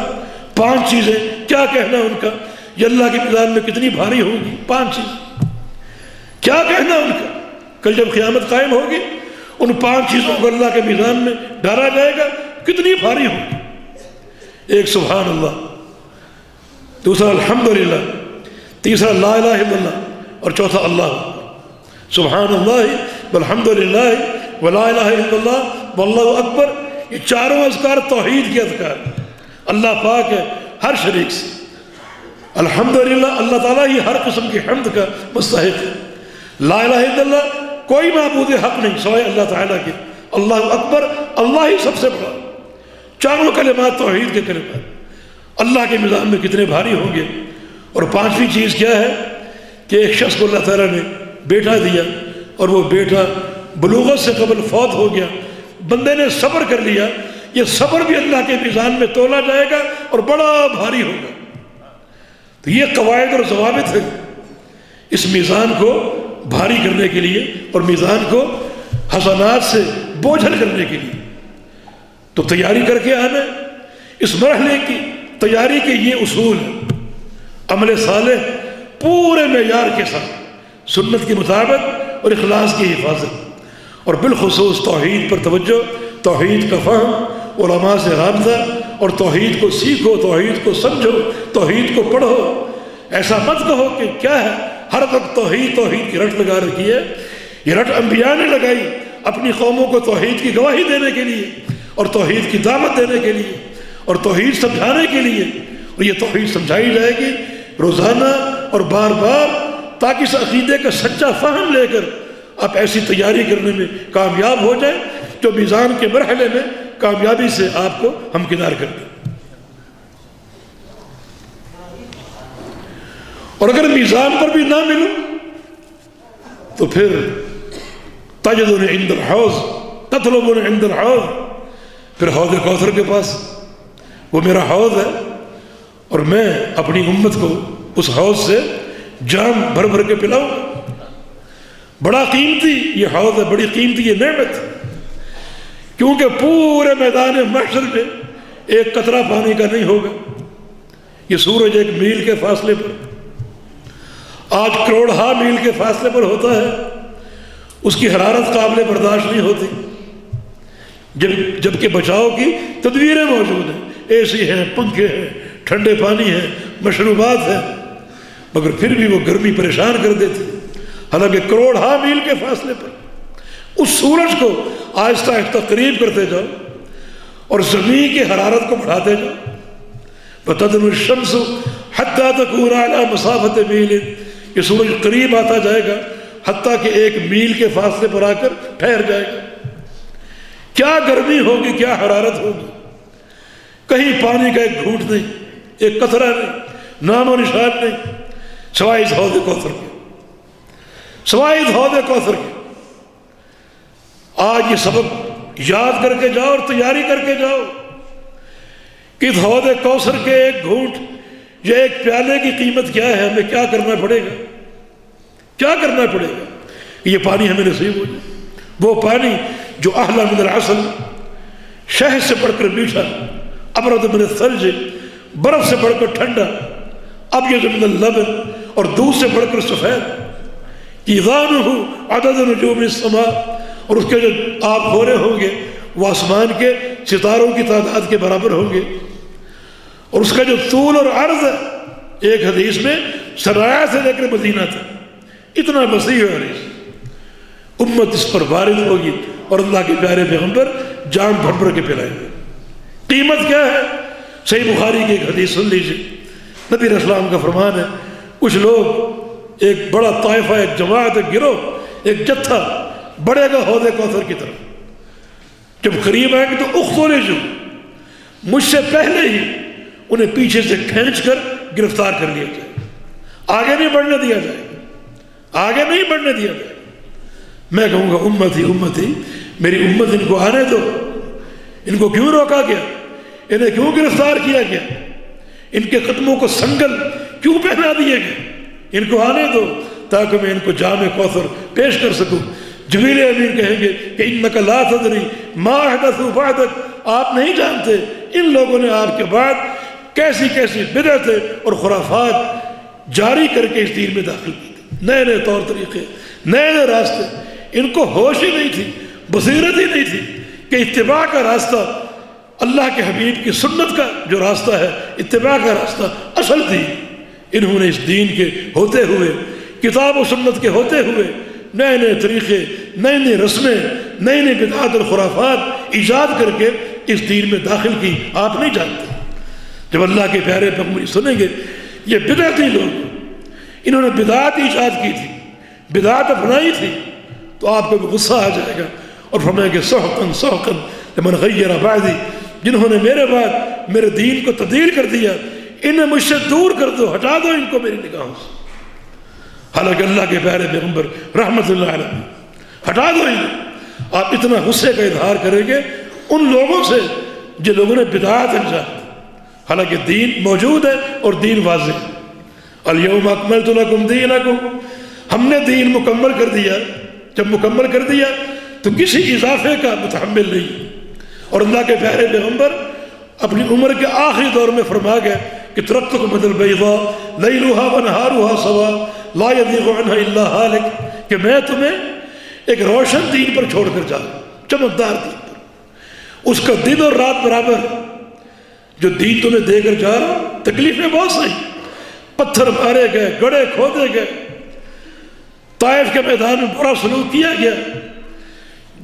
5 چیزیں، کیا کہنا ان کا، یہ اللہ کے میزان میں کتنی بھاری ہوگی، 5 چیز، کیا کہنا ان کا، کل جب قیامت قائم ہوگی ان 5 چیزوں کو اللہ کے میزان میں ڈالا جائے گا، کتنی بھاری ہوگی۔ ایک سبحان اللہ، دوسرا الحمدللہ، تیسرا لا الہ الا اللہ، اور چوتھا اللہ اکبر۔ سبحان اللہ والحمدللہ ولا الہ الا اللہ واللہ اکبر، یہ چاروں اذکار توحید کے اذکار، اللہ پاک ہے ہر شریک سے، الحمدللہ اللہ تعالیٰ ہی ہر قسم کی حمد کا مستحق ہے، لا الہ الا اللہ کوئی معبود حق نہیں سوائے اللہ تعالیٰ کے، اللہ اکبر اللہ ہی سب سے بڑا، چاروں کلمات توحید کے کلمات اللہ کے میزان میں کتنے بھاری ہوں گے۔ اور 5ویں چیز کیا ہے کہ ایک شخص کو اللہ تعالیٰ نے بیٹا دیا اور وہ بیٹا بلوغت سے قبل فوت ہو گیا، بندے نے صبر کر لیا، یہ صبر بھی اللہ کے میزان میں تولا جائے گا اور بڑا بھاری ہوگا۔ تو یہ قواعد اور ضوابط ہیں اس میزان کو بھاری کرنے کے لیے اور میزان کو حسنات سے بوجھل کرنے کے لیے، تو تیاری کر کے آنا۔ اس مرحلے کی تیاری کے یہ اصول ہیں، عمل صالح پورے معیار کے ساتھ، سنت کی مطابقت اور اخلاص کی حفاظت، اور بالخصوص توحید پر توجہ، توحید کا فہم، علماء سے رابطہ، اور توحید کو سیکھو، توحید کو سمجھو، توحید کو پڑھو۔ ایسا مت کہو کہ کیا ہے ہر وقت توحید توحید کی رٹ لگا رکھی ہے، یہ رٹ انبیاء نے لگائی اپنی قوموں کو توحید کی گواہی دینے کے لیے اور توحید کی دعوت دینے کے لیے اور توحید سمجھانے کے لیے، اور یہ توحید سمجھائی جائے گی روزانہ اور بار بار، تاکہ اس عقیدے کا سچا فہم لے کر آپ ایسی تیاری کرنے میں کامیاب ہو جائیں جو میزان کے مرحلے میں کامیابی سے آپ کو ہمکنار کر دیں۔ اور اگر میزان پر بھی نہ ملو تو پھر تجدون عند الحوض تطلبون عند الحوض، پھر حوض کوثر کے پاس، وہ میرا حوض ہے اور میں اپنی امت کو اس حوض سے جام بھر بھر کے پلاؤں گا۔ بڑا قیمتی یہ حوض ہے، بڑی قیمتی یہ نعمت ہے، کیونکہ پورے میدان محشر میں ایک قطرہ پانی کا نہیں ہوگا۔ یہ سورج 1 میل کے فاصلے پر، آج کروڑہا میل کے فاصلے پر ہوتا ہے، اس کی حرارت قابل برداشت نہیں ہوتی، جبکہ بچاؤ کی تدبیریں موجود ہیں، اے سی ہیں، پنکھے ہیں، ٹھنڈے پانی ہیں، مشروبات ہیں، مگر پھر بھی وہ گرمی پریشان کر دیتی۔ حالانکہ کروڑہا میل کے فاصلے پر اس سورج کو آہستہ آہستہ قریب کرتے جاؤ اور زمین کی حرارت کو بڑھاتے جاؤ، وَتَدْنُو الشَّمْسُ حَتَّى تَكُونَ عَلَى مَسَافَةِ مِيلٍ، یہ سورج قریب آتا جائے گا حتیٰ کہ 1 میل کے فاصلے پر آ کر ٹھہر جائے گا۔ کیا گرمی ہوگی، کیا حرارت ہوگی، کہیں پانی کا ایک گھونٹ نہیں، ایک قطرہ نہیں، نام و نشان نہیں، سوائے اس حوض کوثر کے، سوائے اس حوض کوثر کے۔ آج یہ سبق یاد کر کے جاؤ اور تیاری کر کے جاؤ کہ اس حوض کوثر کے ایک گھونٹ یا ایک پیالے کی قیمت کیا ہے، ہمیں کیا کرنا پڑے گا، کیا کرنا پڑے گا کہ یہ پانی ہمیں نصیب ہو جائے۔ وہ پانی جو احلی من العسل، شہد سے بڑھ کر میٹھا، ابرد من الثلج، برف سے بڑھ کر ٹھنڈا، ابیض من اللبن، اور دودھ سے بڑھ کر سفید، ایذانہ عدد نجوم السماء، اور اس کے جو آپ گورے ہوں گے وہ آسمان کے ستاروں کی تعداد کے برابر ہوں گے، اور اس کا جو طول اور عرض ہے، ایک حدیث میں سرایا سے لے کر مدینہ تک اتنا وسیع ہے حدیث، امت اس پر وارد ہوگی اور اللہ کے پیارے پیغمبر جام بھر بھر کے پلائیں گے۔ قیمت کیا ہے؟ صحیح بخاری کی ایک حدیث سن لیجیے، نبی علیہ السلام کا فرمان ہے، کچھ لوگ، ایک بڑا طائفہ، ایک جماعت، ایک گروہ، ایک جتھا بڑھے گا حوض کوثر کی طرف، جب قریب آئیں گے تو اخذوا، مجھ سے پہلے ہی انہیں پیچھے سے کھینچ کر گرفتار کر لیا جائے، آگے نہیں بڑھنے دیا جائے، آگے نہیں بڑھنے دیا جائے۔ میں کہوں گا امتی امتی، میری امت، ان کو آنے دو، ان کو کیوں روکا گیا، انہیں کیوں گرفتار کیا گیا، ان کے قدموں کو سنگل کیوں پہنا دیے گئے، ان کو آنے دو تاکہ میں ان کو جام کوثر پیش کر سکوں۔ جبریل امین کہیں گے کہ انک لا تدری ما احدثوا بعدک، آپ نہیں جانتے ان لوگوں نے آپ کے بعد کیسی کیسی بدعتیں اور خرافات جاری کر کے اس دین میں داخل کی تھی، نئے نئے طور طریقے، نئے نئے راستے۔ ان کو ہوش ہی نہیں تھی، بصیرت ہی نہیں تھی کہ اتباع کا راستہ، اللہ کے حبیب کی سنت کا جو راستہ ہے، اتباع کا راستہ اصل دین۔ انہوں نے اس دین کے ہوتے ہوئے، کتاب و سنت کے ہوتے ہوئے، نئے نئے طریقے، نئی نئی رسمیں، نئی نئی بدعات اور خرافات ایجاد کر کے اس دین میں داخل کی۔ آپ نہیں جانتے، جب اللہ کے پیارے پیغمبر سنیں گے یہ بدعتی لوگ، انہوں نے بدعات ایجاد کی تھی، بدعات اپنائی تھی، تو آپ کو بھی غصہ آ جائے گا اور فرمائیں گے سحقاً سحقاً لمن غیر بعدی، جنہوں نے میرے بعد میرے دین کو تبدیل کر دیا، انہیں مجھ سے دور کر دو، ہٹا دو ان کو میری نگاہوں سے۔ حالانکہ اللہ کے پیارے پیغمبر رحمت اللہ علیہ، ہٹا دو انہیں۔ آپ اتنا غصے کا اظہار کریں گے ان لوگوں سے جن لوگوں نے بدعات انجام، حالانکہ دین موجود ہے اور دین واضح ہے۔ الیوم اکملت لکم دینکم، ہم نے دین مکمل کر دیا۔ جب مکمل کر دیا تو کسی اضافے کا متحمل نہیں۔ اور اللہ کے پیارے پیغمبر اپنی عمر کے آخری دور میں فرما گئے کہ ترکتکم علی البیضاء لیلھا ونہارھا سواء لا یزیغ عنھا الا ہالک، کہ میں تمہیں ایک روشن دین پر چھوڑ کر جا رہا ہوں، چمکدار دین پر، اس کا دن اور رات برابر۔ جو دین تمہیں دے کر جا رہا ہوں، تکلیفیں بہت سی، پتھر مارے گئے، گڑھے کھودے گئے، طائف کے میدان میں برا سلوک کیا گیا،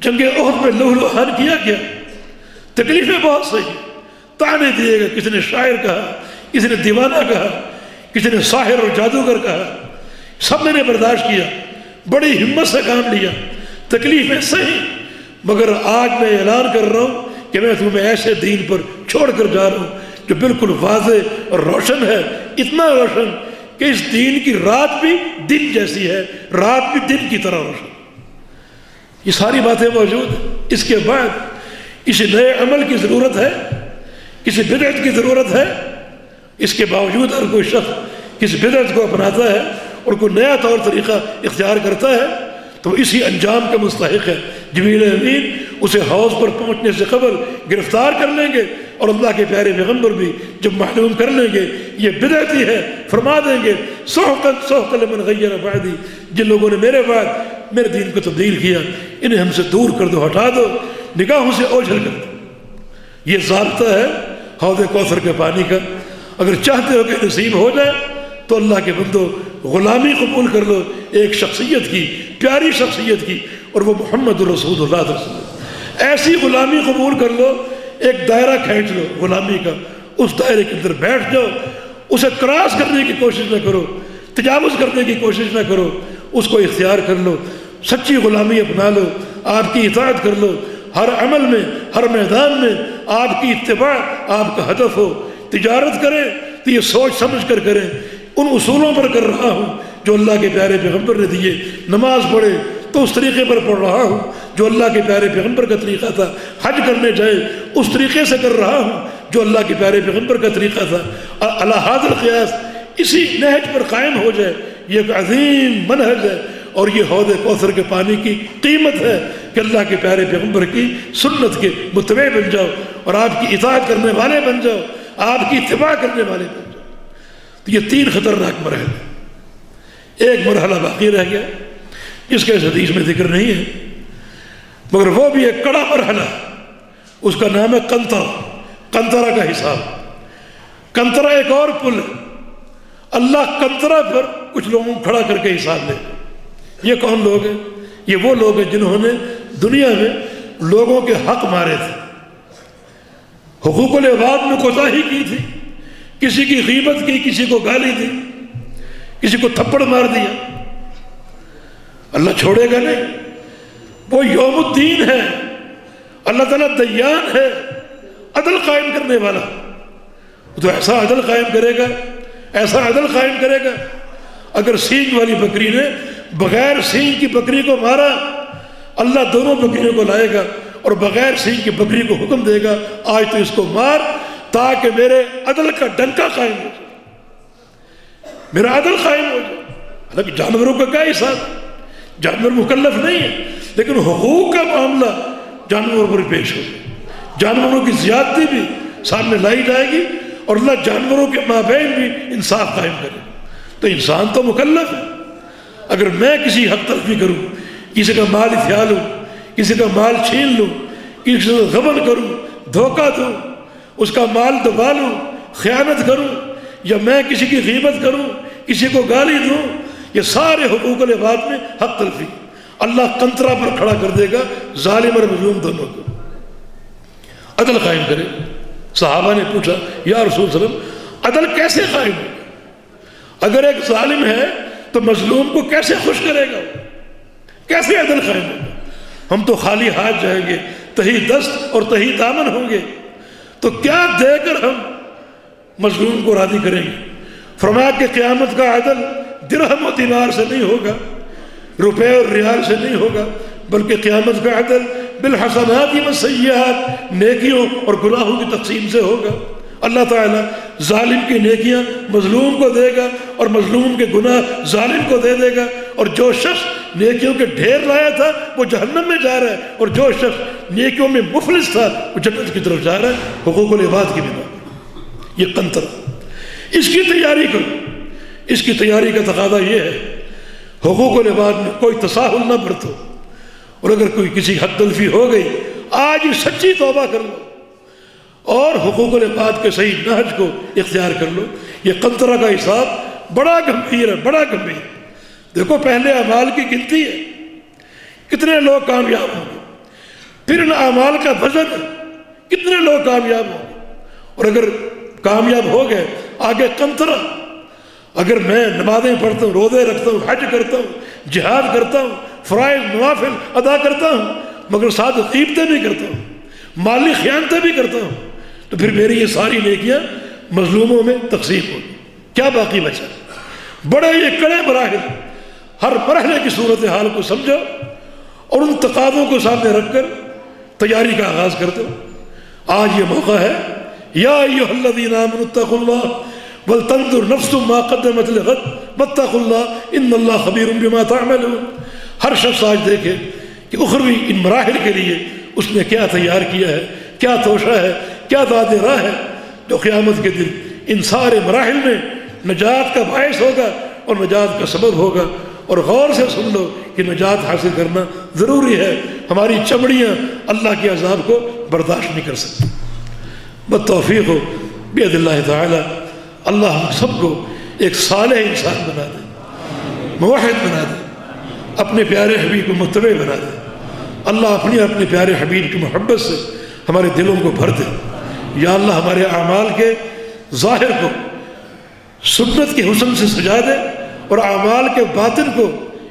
جنگ احد میں لہو لہان کیا گیا، تکلیفیں بہت سی، طعنے دیے گئے، کسی نے شاعر کہا، کسی نے دیوانہ کہا، کسی نے ساحر اور جادوگر کہا، سب نے برداشت کیا، بڑی ہمت سے کام لیا، تکلیفیں سہی، مگر آج میں اعلان کر رہا ہوں کہ میں تمہیں ایسے دین پر چھوڑ کر جا رہا ہوں جو بالکل واضح اور روشن ہے، اتنا روشن کہ اس دین کی رات بھی دن جیسی ہے، رات بھی دن کی طرح روشن۔ یہ ساری باتیں موجود ہیں۔ اس کے بعد کسی نئے عمل کی ضرورت ہے، کسی بدعت کی ضرورت ہے۔ اس کے باوجود اگر کوئی شخص کسی بدعت کو اپناتا ہے اور کوئی نیا طور طریقہ اختیار کرتا ہے تو اسی انجام کا مستحق ہے۔ جبریل امین اسے حوض پر پہنچنے سے قبل گرفتار کر لیں گے، اور اللہ کے پیارے پیغمبر بھی جب معلوم کر لیں گے یہ بدعتی ہے، فرما دیں گے سحقاً سحقاً لمن غیر بعدی، جن لوگوں نے میرے بعد میرے دین کو تبدیل کیا، انہیں ہم سے دور کر دو، ہٹا دو، نگاہوں سے اوجھل کر دو۔ یہ ضابطہ ہے حوض کوثر کے پانی کا۔ اگر چاہتے ہو کہ نصیب ہو جائے تو اللہ کے بندو غلامی قبول کر لو ایک شخصیت کی، پیاری شخصیت کی، اور وہ محمد رسول اللہ صلی اللہ علیہ وسلم۔ ایسی غلامی قبول کر لو، ایک دائرہ کھینچ لو غلامی کا، اس دائرے کے اندر بیٹھ جاؤ، اسے کراس کرنے کی کوشش نہ کرو، تجاوز کرنے کی کوشش نہ کرو، اس کو اختیار کر لو، سچی غلامی اپنا لو، آپ کی اطاعت کر لو، ہر عمل میں ہر میدان میں آپ کی اتباع آپ کا ہدف ہو۔ تجارت کریں تو یہ سوچ سمجھ کر کریں، ان اصولوں پر کر رہا ہوں جو اللہ کے پیارے پیغمبر نے دیے۔ نماز پڑھے تو اس طریقے پر پڑھ رہا ہوں جو اللہ کے پیارے پیغمبر کا طریقہ تھا۔ حج کرنے جائے اس طریقے سے کر رہا ہوں جو اللہ کے پیارے پیغمبر کا طریقہ تھا۔ علی ھذا القیاس، اسی نہج پر قائم ہو جائے، یہ ایک عظیم منہج ہے، اور یہ حوض کوثر کے پانی کی قیمت ہے کہ اللہ کے پیارے پیغمبر کی سنت کے متبع بن جاؤ اور آپ کی اطاعت کرنے والے بن جاؤ، آپ کی اتباع کرنے والے بن جاؤ۔ تو یہ 3 خطرناک مرحلے، ایک مرحلہ باقی رہ گیا جس کا اس حدیث میں ذکر نہیں ہے، مگر وہ بھی ایک کڑا مرحلہ، اس کا نام ہے قنطرہ کا حساب۔ قنطرہ ایک اور پل ہے، اللہ قنطرہ پر کچھ لوگوں کو کھڑا کر کے حساب لے۔ یہ کون لوگ ہیں؟ یہ وہ لوگ ہیں جنہوں نے دنیا میں لوگوں کے حق مارے تھے، حقوق العباد میں کوتاہی کی تھی، کسی کی غیبت کی، کسی کو گالی دی، کسی کو تھپڑ مار دیا۔ اللہ چھوڑے گا نہیں، وہ یوم الدین ہے، اللہ تعالیٰ دیان ہے، عدل قائم کرنے والا۔ تو ایسا عدل قائم کرے گا، ایسا عدل قائم کرے گا، اگر سینگ والی بکری نے بغیر سینگ کی بکری کو مارا، اللہ دونوں بکریوں کو لائے گا اور بغیر سینگ کی بکری کو حکم دے گا آج تو اس کو مار تاکہ میرے عدل کا ڈنکا قائم ہو جائے، میرا عدل قائم ہو جائے۔ حالانکہ جانوروں کا کیا حساب، جانور مکلف نہیں ہے، لیکن حقوق کا معاملہ جانوروں پر پیش ہو گیا، جانوروں کی زیادتی بھی سامنے لائی جائے گی اور اللہ جانوروں کے مابین بھی انصاف قائم کرے۔ تو انسان تو مکلف ہے، اگر میں کسی حق تلفی کروں، کسی کا مال اتھیا لوں، کسی کا مال چھین لوں، کسی سے غبن کروں، دھوکہ دوں، اس کا مال دبا لوں، خیانت کروں، یا میں کسی کی غیبت کروں، کسی کو گالی دوں، یہ سارے حقوق العباد میں حق تلفی، اللہ قنطرہ پر کھڑا کر دے گا ظالم اور مظلوم دونوں کو، عدل قائم کرے۔ صحابہ نے پوچھا یا رسول صلی اللہ علیہ وسلم عدل کیسے قائم ہوگا؟ اگر ایک ظالم ہے تو مظلوم کو کیسے خوش کرے گا، کیسے عدل قائم ہوگا؟ ہم تو خالی ہاتھ جائیں گے، تہی دست اور تہی دامن ہوں گے، تو کیا دے کر ہم مظلوم کو راضی کریں گے؟ فرمایا کہ قیامت کا عدل درہم و دینار سے نہیں ہوگا، روپے اور ریال سے نہیں ہوگا، بلکہ قیامت کا عدل بالحسنات والسیئات، نیکیوں اور گناہوں کی تقسیم سے ہوگا۔ اللہ تعالیٰ ظالم کی نیکیاں مظلوم کو دے گا اور مظلوم کے گناہ ظالم کو دے دے گا، اور جو شخص نیکیوں کے ڈھیر لایا تھا وہ جہنم میں جا رہا ہے، اور جو شخص نیکیوں میں مفلس تھا وہ جنت کی طرف جا رہا ہے، حقوق العباد کی بنا۔ یہ قنطرہ، اس کی تیاری کرو۔ اس کی تیاری کا تقاضا یہ ہے حقوق العباد میں کوئی تساہل نہ برتو، اور اگر کوئی کسی حد تلفی ہو گئی آج ہی سچی توبہ کر لو اور حقوق العباد کے صحیح نہج کو اختیار کر لو۔ یہ قنطرہ کا حساب بڑا گمبھیر ہے، بڑا گمبھیر۔ دیکھو پہلے اعمال کی گنتی ہے، کتنے لوگ کامیاب ہوں گے، پھر ان اعمال کا وزن ہے، کتنے لوگ کامیاب ہوں گے، اور اگر کامیاب ہو گئے آگے قنطرہ۔ اگر میں نمازیں پڑھتا ہوں، روزے رکھتا ہوں، حج کرتا ہوں، جہاد کرتا ہوں، فرائض نوافل ادا کرتا ہوں، مگر ساتھ غیبتیں بھی کرتا ہوں، مالی خیانتیں بھی کرتا ہوں، تو پھر میری یہ ساری نیکیاں مظلوموں میں تقسیم ہوگی، کیا باقی بچا؟ بڑے یہ کڑے مراحل، ہر مرحلے کی صورتحال کو سمجھو اور ان تقاضوں کو سامنے رکھ کر تیاری کا آغاز کر دو۔ آج یہ موقع ہے، یا ایھا الذین آمنوا اتقوا اللہ وَلْتَنْظُرْ نَفْسٌ مَا قَدَّمَتْ لِغَدٍ وَاتَّقُوا اللَّهَ إِنَّ اللَّهَ خَبِيرٌ بِمَا تَعْمَلُونَ۔ ہر شخص آج دیکھے کہ اخروی ان مراحل کے لیے اس نے کیا تیار کیا ہے، کیا توشہ ہے، کیا داد راہ ہے، جو قیامت کے دن ان سارے مراحل میں نجات کا باعث ہوگا اور نجات کا سبب ہوگا۔ اور غور سے سن لو کہ نجات حاصل کرنا ضروری ہے، ہماری چمڑیاں اللہ کے عذاب کو برداشت نہیں کر سکتی۔ بالتوفیق ہو بید اللہ تعالی، اللہ ہم سب کو ایک صالح انسان بنا دے، موحد بنا دے، اپنے پیارے حبیب کو متبع بنا دے۔ اللہ اپنے پیارے حبیب کی محبت سے ہمارے دلوں کو بھر دے۔ یا اللہ ہمارے اعمال کے ظاہر کو سنت کے حسن سے سجا دے اور اعمال کے باطن کو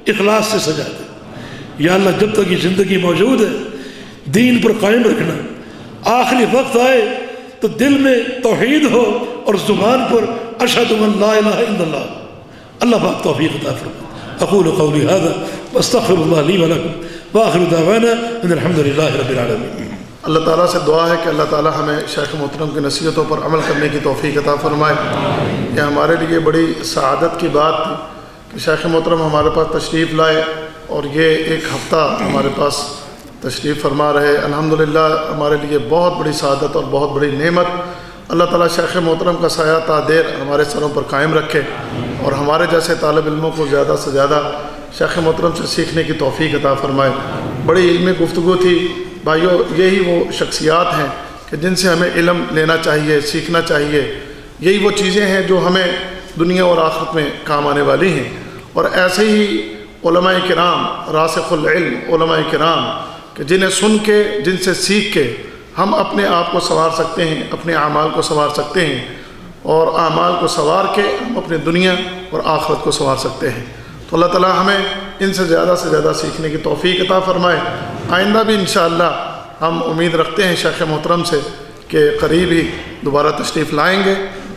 اخلاص سے سجا دے۔ یا اللہ جب تک یہ زندگی موجود ہے دین پر قائم رکھنا، آخری وقت آئے تو دل میں توحید ہو اور زبان پر اشہد ان لا الہ الا اللہ۔ اللہ پاک توفیق عطا فرمائے۔ اقول قولی ھذا واستغفر اللہ لی ولکم وآخر دعوانا ان الحمد للہ رب العالمین۔ اللہ تعالیٰ سے دعا ہے کہ اللہ تعالیٰ ہمیں شیخ محترم کی نصیحتوں پر عمل کرنے کی توفیق عطا فرمائے۔ یہ ہمارے لیے بڑی سعادت کی بات تھی کہ شیخ محترم ہمارے پاس تشریف لائے اور یہ ایک ہفتہ ہمارے پاس تشریف فرما رہے۔ الحمدللہ ہمارے لیے بہت بڑی سعادت اور بہت بڑی نعمت۔ اللہ تعالیٰ شیخ محترم کا سایہ تا دیر ہمارے سروں پر قائم رکھے اور ہمارے جیسے طالب علموں کو زیادہ سے زیادہ شیخ محترم سے سیکھنے کی توفیق عطا فرمائے۔ بڑی علمی گفتگو تھی بھائیو، یہی وہ شخصیات ہیں کہ جن سے ہمیں علم لینا چاہیے، سیکھنا چاہیے۔ یہی وہ چیزیں ہیں جو ہمیں دنیا اور آخرت میں کام آنے والی ہیں۔ اور ایسے ہی علماء کرام، راسخ العلم علماء کرام کہ جنہیں سن کے، جن سے سیکھ کے ہم اپنے آپ کو سنوار سکتے ہیں، اپنے اعمال کو سنوار سکتے ہیں، اور اعمال کو سنوار کے ہم اپنے دنیا اور آخرت کو سنوار سکتے ہیں۔ تو اللہ تعالیٰ ہمیں ان سے زیادہ سیکھنے کی توفیق عطا فرمائے۔ آئندہ بھی انشاءاللہ ہم امید رکھتے ہیں شیخ محترم سے کہ قریب ہی دوبارہ تشریف لائیں گے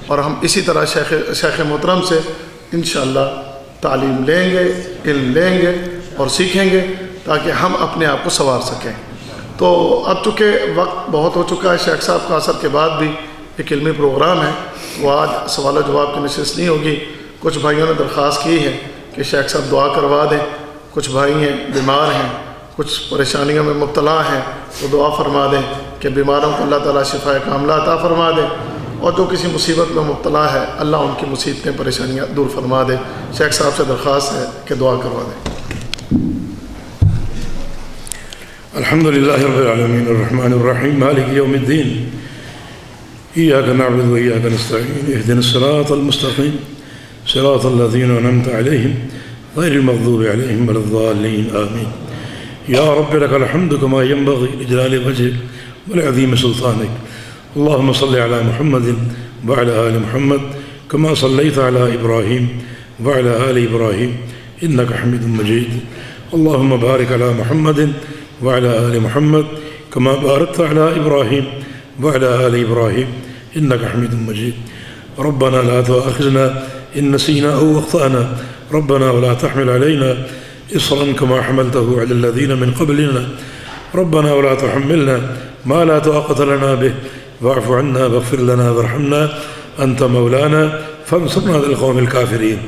اور ہم اسی طرح شیخ محترم سے انشاءاللہ تعلیم لیں گے، علم لیں گے اور سیکھیں گے تاکہ ہم اپنے آپ کو سنوار سکیں۔ تو اب چونکہ وقت بہت ہو چکا ہے، شیخ صاحب کا عصر کے بعد بھی ایک علمی پروگرام ہے، وہ آج سوال و جواب کی نشست نہیں ہوگی۔ کچھ بھائیوں نے درخواست کی ہے کہ شیخ صاحب دعا کروا دیں، کچھ بھائی ہیں بیمار ہیں، کچھ پریشانیوں میں مبتلا ہیں، تو دعا فرما دیں کہ بیماروں کو اللہ تعالیٰ شفا کاملہ عطا فرما دیں، اور جو کسی مصیبت میں مبتلا ہے اللہ ان کی مصیبتیں پریشانیاں دور فرما دے۔ شیخ صاحب سے درخواست ہے کہ دعا کروا دیں۔ الحمد للہ رب العالمین الرحمن الرحیم مالک یوم الدین ایاک نعبد و ایاک نستعین اهدنا الصراط المستقیم صراط الذین انعمت علیہم غیر المغضوب علیہم ولا الضالین آمین۔ یا رب لك الحمد كما ينبغي لجلال وجهك ولعظیم سلطانك۔ اللهم صل على محمد وعلى آل محمد كما صليت على إبراهيم وعلى آل إبراهيم إنك حميد مجيد۔ اللهم بارك على محمد وعلى آل محمد كما باركت على إبراهيم وعلى آل إبراهيم إنك حميد مجيد۔ ربنا لا تؤاخذنا إن نسينا أو أخطأنا، ربنا ولا تحمل علينا إصرا كما حملته على الذين من قبلنا، ربنا ولا تحملنا ما لا طاقة لنا به واعف عنا واغفر لنا وارحمنا أنت مولانا فانصرنا على القوم الكافرين۔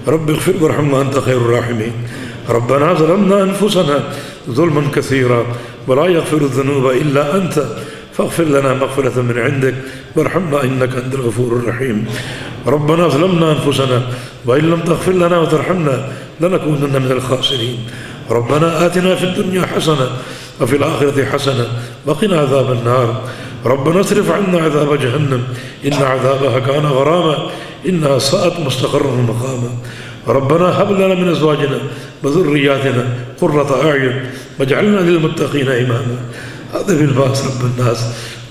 رب اغفر وارحمنا أنت خير الراحمين۔ ربنا ظلمنا أنفسنا ظلما كثيرا ولا يغفر الذنوب إلا أنت فاغفر لنا مغفرة من عندك وارحمنا إنك أنت الغفور الرحيم۔ ربنا ظلمنا أنفسنا وإن لم تغفر لنا وترحمنا لنكونن من الخاسرين۔ ربنا آتنا في الدنيا حسنة وفي الآخرة حسنة وقنا عذاب النار۔ ربنا اصرف عنا عذاب جهنم إن عذابها كان غراما إنها ساءت مستقرا ومقاما۔ ربنا هب لنا من أزواجنا وذرياتنا قرة أعين واجعلنا للمتقين إماما۔ هذا بالباس رب الناس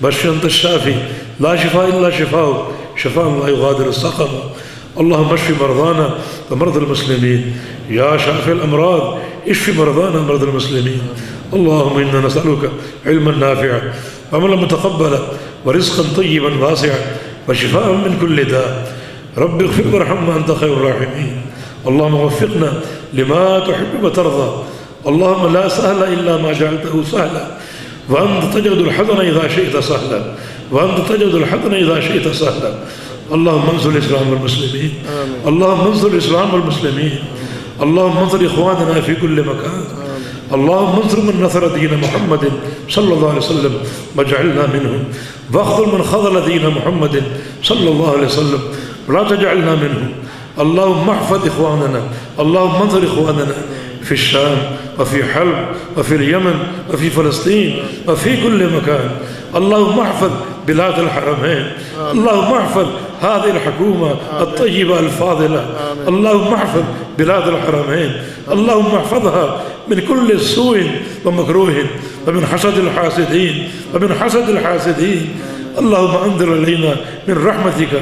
بشر أنت الشافي لا شفاء إلا شفاؤك شفاء لا يغادر سقما۔ اللهم اشف مرضانا ومرضى المسلمين، يا شافي الأمراض اشف مرضانا ومرضى المسلمين۔ اللهم إنا نسألك علما نافعا وعملا متقبلا ورزقا طيبا واسعا وشفاء من كل داء۔ رب اغفر وارحمنا أنت خير الراحمين۔ اللهم وفقنا لما تحب وترضى، اللهم لا سهل إلا ما جعلته سهلا وأنت تجعل الحزن إذا شئت سهلا وأنت تجعل الحزن إذا شئت سهلا۔ اللهم انصر الإسلام والمسلمين، اللهم انصر الإسلام والمسلمين، اللهم انصر إخواننا في كل مكان، اللهم انصر من نصر دين محمد صلى الله عليه وسلم واجعلنا منهم، واخذل من خذل دين محمد صلى الله عليه وسلم ولا تجعلنا منهم۔ اللهم احفظ إخواننا، اللهم انصر إخواننا في الشام وفي حلب وفي اليمن وفي فلسطين وفي كل مكان۔ اللهم احفظ بلاد الحرمين، اللهم احفظ هذه الحكومة الطيبة الفاضلة، اللهم احفظ بلاد الحرمين، اللهم احفظها من كل سوء ومكروه ومن حسد الحاسدين ومن حسد الحاسدين۔ اللهم انزل علينا من رحمتك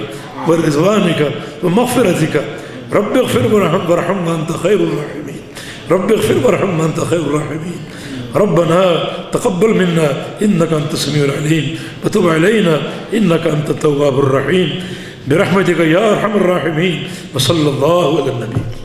ورضوانك ومغفرتك۔ رب اغفر وارحمنا أنت خير الراحمين۔ رب اغفر ورحم انت خیر الراحمین ربنا تقبل منا انك انت السميع العليم وتب علينا انك انت التواب الرحيم برحمتك يا ارحم الراحمين وصلى الله على النبي.